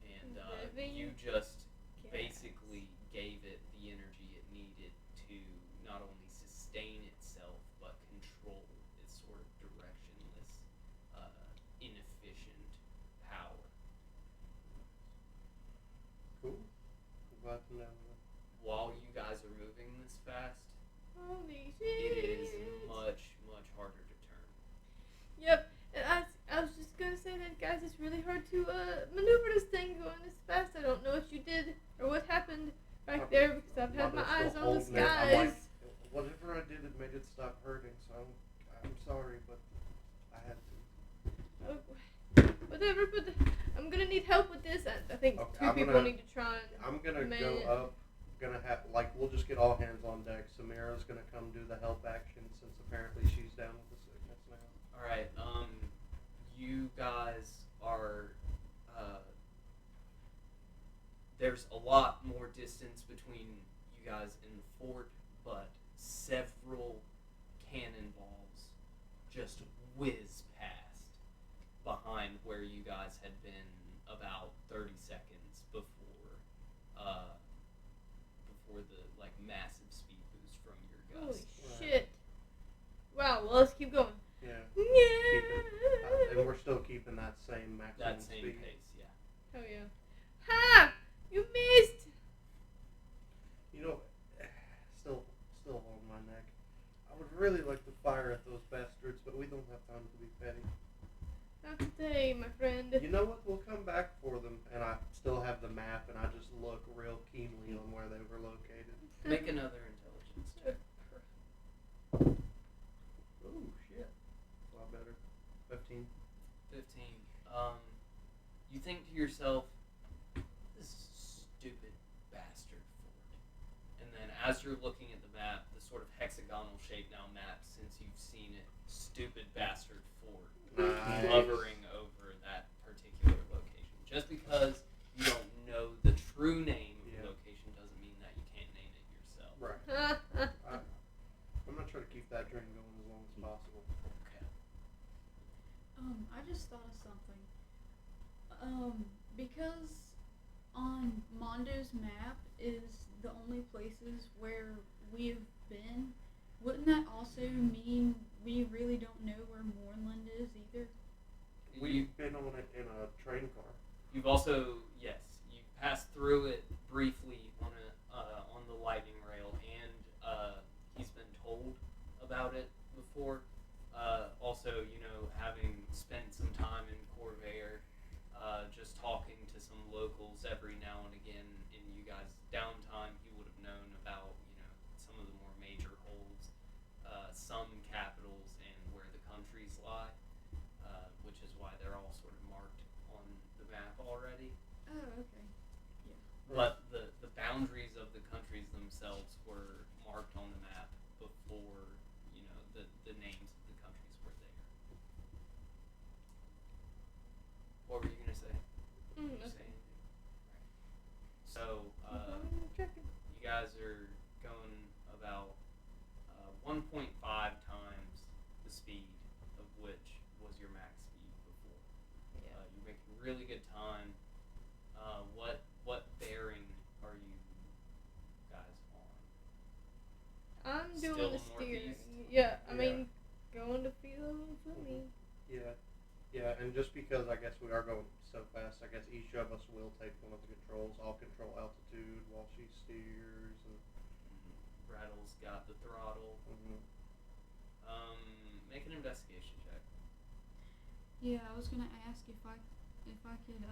And Living you just gas. basically gave it the energy it needed to not only sustain itself but control its sort of directionless, inefficient power. Cool. I'm glad to know that. While you guys are moving this fast, Holy it shit. is much, much harder to turn. Yep. And I was just gonna say that, guys, it's really hard to maneuver this thing going this fast. I don't know what you did or what happened back there because I've had my eyes on the holding it. I'm skies. like, whatever I did, it made it stop hurting. So I'm sorry, but I had to. Oh, whatever, but I'm gonna need help with this. I think Okay, two I'm people gonna- need to try and I'm gonna man go it. up. Gonna have we'll just get all hands on deck. Samira's gonna come do the help action since apparently she's down with the sickness now. All right. You guys are there's a lot more distance between you guys and the fort, but several cannonballs just whiz past behind where you guys had been about 30 seconds before the like massive speed boost from your Holy gust. shit. Wow, well, let's keep going. Yeah. Yeah. And we're still keeping that same maximum That same speed. pace, yeah. Oh, yeah. Ha! You missed! You know, still on my neck. I would really like to fire at those bastards, but we don't have time to be petty. Not today, my friend. You know what? We'll come back for them, and I still have the map, and I just look real keenly on where they were located. Make another intelligence check. Oh shit! A lot better. 15. 15. You think to yourself, this is a stupid bastard fort. And then as you're looking at the map, the sort of hexagonal shape now maps since you've seen it, stupid bastard fort, Nice. hovering over that particular location. Just because you don't know the true name of the location doesn't mean that you can't name it yourself. Right. I'm gonna try to keep that dream going as long as possible. Okay. I just thought of something. Because on Mondo's map is the only places where we've been, wouldn't that also mean we really don't know where Mournland is either? We've been on it in a train car. You've also, yes, you passed through it briefly on the lightning rail, and he's been told about it before. Also, having spent some time in Corvair, just talking to some locals every now and again in you guys' downtime, he would have known about, some of the more major holds, some capitals, and where the countries lie, which is why they're all sort of marked on the map already. Oh, okay. But the boundaries of the countries themselves were marked on the map before, the names of the countries were there. What were you going to say? Did you say anything? Right. So, you guys are going about 1.5 times the speed of which was your max speed before. Yeah. You're making really good time. What bearing are you guys on? I'm Still doing the steering. northeast? Yeah, I Yeah. mean, going to Filo and Fumi. Yeah, and just because I guess we are going so fast, I guess each of us will take one of the controls. I'll control altitude while she steers. And Rattle's got the throttle. Make an investigation check. Yeah, I was gonna ask if I could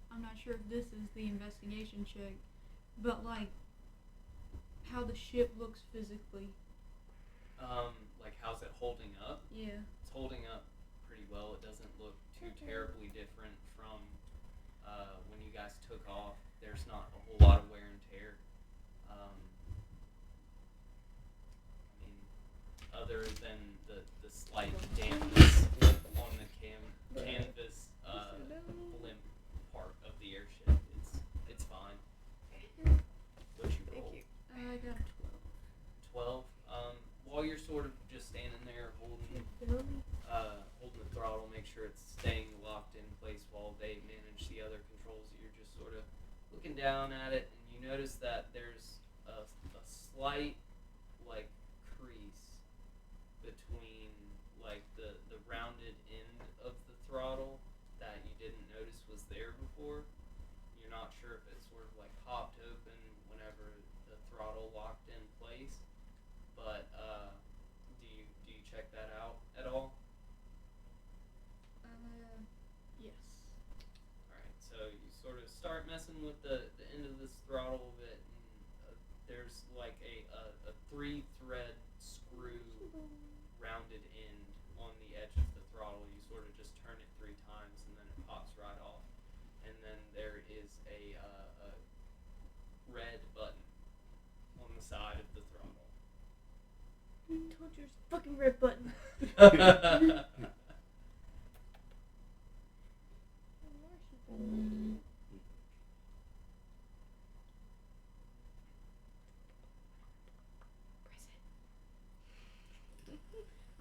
I'm not sure if this is the investigation check, but like how the ship looks physically. Like how's it holding up? Yeah. It's holding up pretty well. It doesn't look too terribly different from when you guys took off. There's not a whole lot of wear and tear. Other than the slight dampness on the canvas blimp part of the airship, it's fine. What you roll? I got a 12. 12. While you're sort of just standing there holding the throttle, make sure it's staying locked in place while they manage the other controls. You're just sort of looking down at it, and you notice that there's a slight like crease between like the rounded end of the throttle that you didn't notice was there before. You're not sure if it sort of like popped open whenever the throttle locked in place, but do you check that out at all? Yes. Alright, so you sort of start messing with the end of this throttle a bit, and there's like a 3-thread screw rounded end on the edge of the throttle. You sort of just turn it 3 times and then it pops right off. And then there is a red button on the side of the throttle. I told you it's a fucking red button.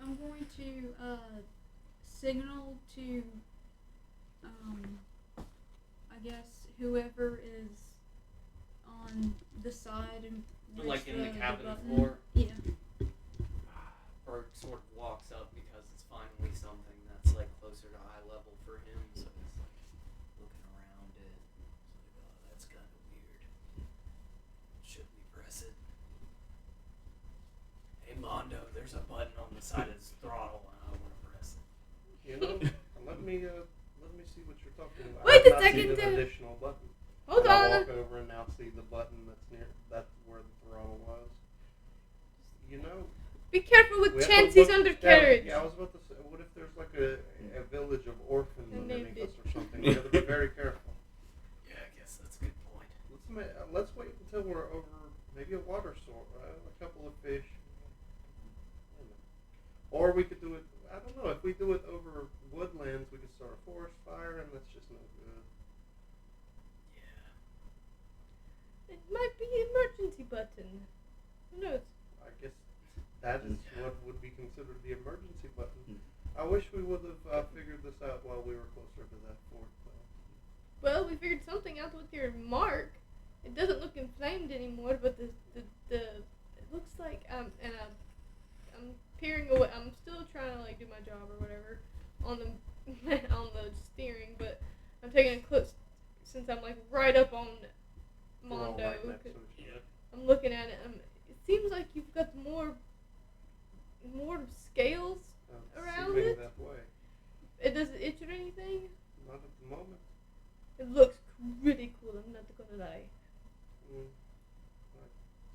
I'm going to signal to, I guess whoever is on the side and Like in the cabin button. floor? Yeah. Berg sort of walks up because it's finally something that's like closer to eye level for him, so he's like looking around it. He's like, oh, that's kind of weird. Should we press it? Hey Mondo, there's a button on the side of this throttle and I want to press it. You know, let me see what you're talking about. Wait a I've not second, seen an dude. additional button. Hold And I on. walk over and now see the button that's where the throttle was. You know, Be careful with we have to Chansey's look- undercarriage. Yeah, I was about to say, what if there's like a village of orphans And underneath named us or something? We have to be very careful. Yeah, I guess that's a good point. Let's wait until we're over maybe a water source, a couple of fish. Or we could do it, I don't know, if we do it over woodlands, we could start a forest fire, and that's just no good. Yeah. It might be an emergency button. Who knows? I guess that is what would be considered the emergency button. I wish we would have figured this out while we were closer to that fort, though. Well, we figured something out with your mark. It doesn't look inflamed anymore, but the it looks like and I'm peering away. I'm still trying to like do my job or whatever on the on the steering, but I'm taking a close since I'm like right up on We're all Mondo. right next to each Yeah. other. I'm looking at it. It seems like you've got more scales around Seeming it. that way. It doesn't itch or anything. Not at the moment. It looks pretty cool. I'm not gonna lie. Mm. Right.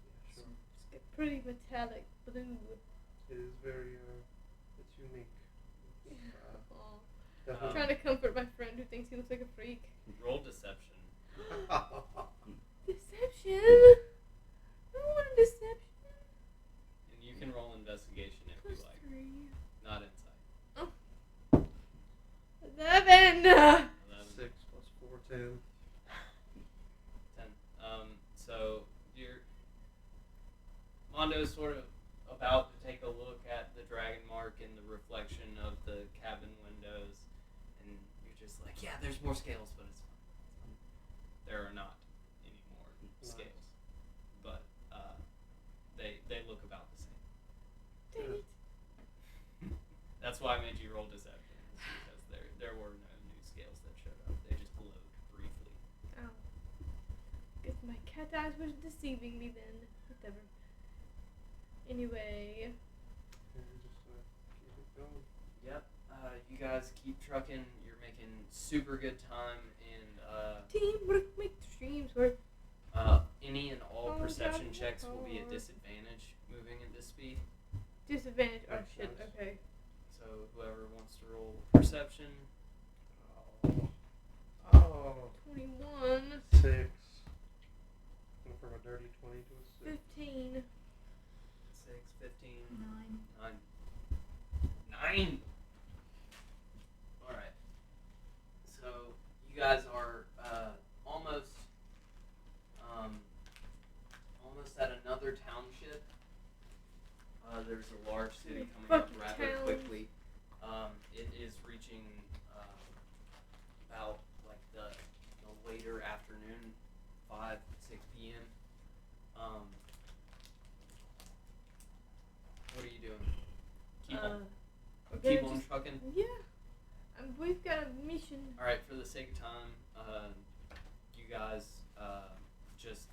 Yeah, sure. It's got pretty metallic blue. It is very, it's unique. Aw. It's, I'm trying to comfort my friend who thinks he looks like a freak. Roll deception. Deception? I don't want a deception. And you can roll investigation if you Plus like. 3. Not insight. 11. 11. 6 plus 4, 10. 10. So Mondo's sort of about to take a look at the dragon mark in the reflection of the cabin windows, and you're just like, yeah, there's more scales, but it's fine. There are not any more scales, but they look about the same. Dang it. That's why I made you roll deception, is because there were no new scales that showed up. They just glowed briefly. Ow. Guess my cat eyes were deceiving me then. Whatever. Anyway. Yeah, just keep it going. Yep. You guys keep trucking. You're making super good time, and Teamwork makes dreams work. any and all Oh, perception God, checks will be at Lord. disadvantage moving at this speed. Disadvantage. Oh Makes shit. sense. Okay. So whoever wants to roll perception. Oh. 21. 6. Went from a dirty 20 to a 6. 15. 6, 15, 9. 9. Alright. So you guys are almost at another township. There's a large city coming up Fucking rather towns. quickly. It is reaching about like the later afternoon, 5, 6 p.m. What are you doing? Keep on, We're keep gonna on just- trucking. Yeah. We've got a mission. All right, for the sake of time, you guys just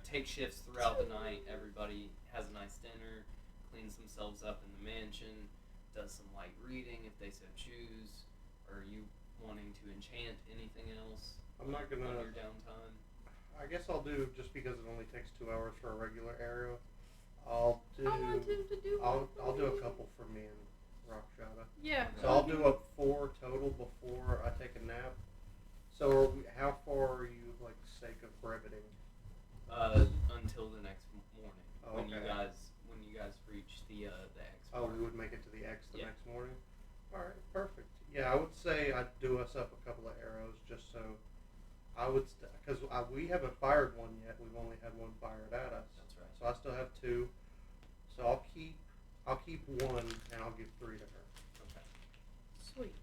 take shifts throughout the night. Everybody has a nice dinner, cleans themselves up in the mansion, does some light reading if they so choose. Are you wanting to enchant anything else I'm not on gonna. your downtime? I guess I'll do, just because it only takes 2 hours for a regular arrow. I'll do. I want him to do I'll one for do a me. couple for me and Rak'Shata. Yeah. So I'll do a 4 total before I take a nap. So how far are you, like, sake of breveting? Until the next morning, Oh, when you okay. guys reach the X. Oh, we would make it to the X the Yeah. next morning? Alright, perfect. Yeah, I would say I'd do us up a couple of arrows just so I would, because we haven't fired one yet. We've only had one fired at us. That's right. So I still have 2. So I'll keep keep one and I'll give 3 to her. Okay. Sweet.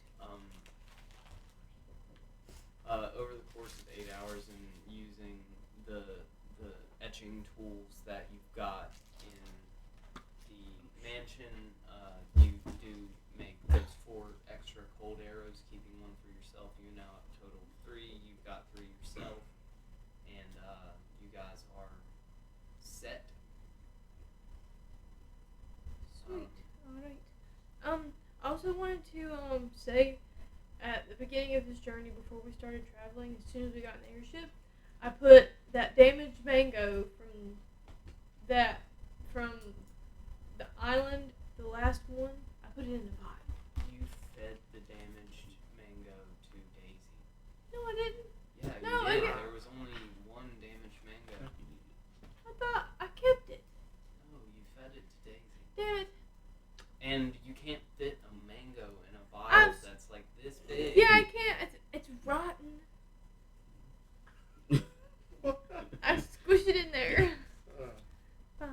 Over the course of 8 hours and using the etching tools that you've got in the mansion, you do make those 4 extra cold arrows, keeping one for yourself. You're now at a total of 3. You've got 3 yourself, and you guys are set. Sweet. Alright. I also wanted to say at the beginning of this journey, before we started traveling, as soon as we got in the airship, I put that damaged mango from the island, the last one. I put it in a pot. You fed the damaged mango to Daisy. No, I didn't. Yeah, No, you I did. didn't. There was only 1 damaged mango. I thought I kept it. No, you fed it to Daisy. Damn it. And you can't fit a mango in a vial I'm s- that's like this big. Yeah, I can't. It's rotten. I squished it in there. Fine.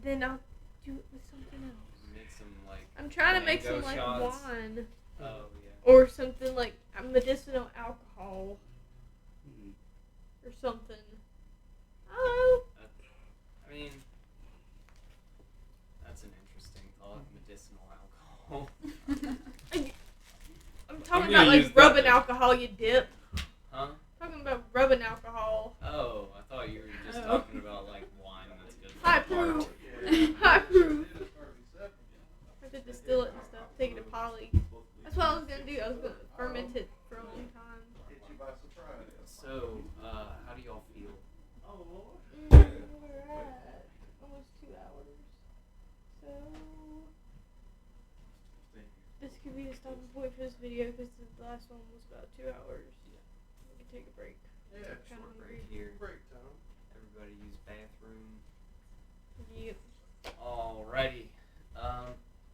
Then I'll do it with something else. Make some like. I'm trying to make mango some like shots. wine Oh yeah. or something like a medicinal alcohol or something. Oh. I mean, that's an interesting thought. Medicinal alcohol. I'm talking gonna about use like that rubbing then. alcohol you dip. Huh? Talking about rubbing alcohol. Oh, I thought you were just Oh. talking about like wine that's good. for High the heart. proof. High proof. I could distill it and stuff. Take it to poly. That's what I was gonna do. I was gonna ferment it for a long time. So, how do y'all feel? We're at almost 2 hours. So this could be the stopping point for this video because the last one was about 2 hours. We can take a break. Yeah, Kinda short hungry. break here. Break time. Everybody use bathroom. Yep. Alrighty.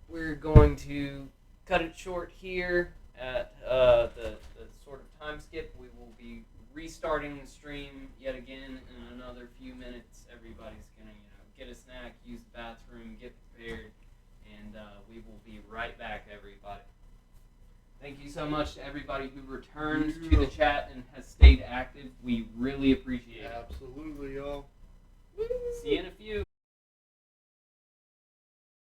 We're going to cut it short here at the sort of time skip. We will be restarting the stream yet again in another few minutes. Everybody's gonna, get a snack, use the bathroom, get prepared, and we will be right back, everybody. Thank you so much to everybody who returned to the chat and has stayed active. We really appreciate it. Absolutely, y'all.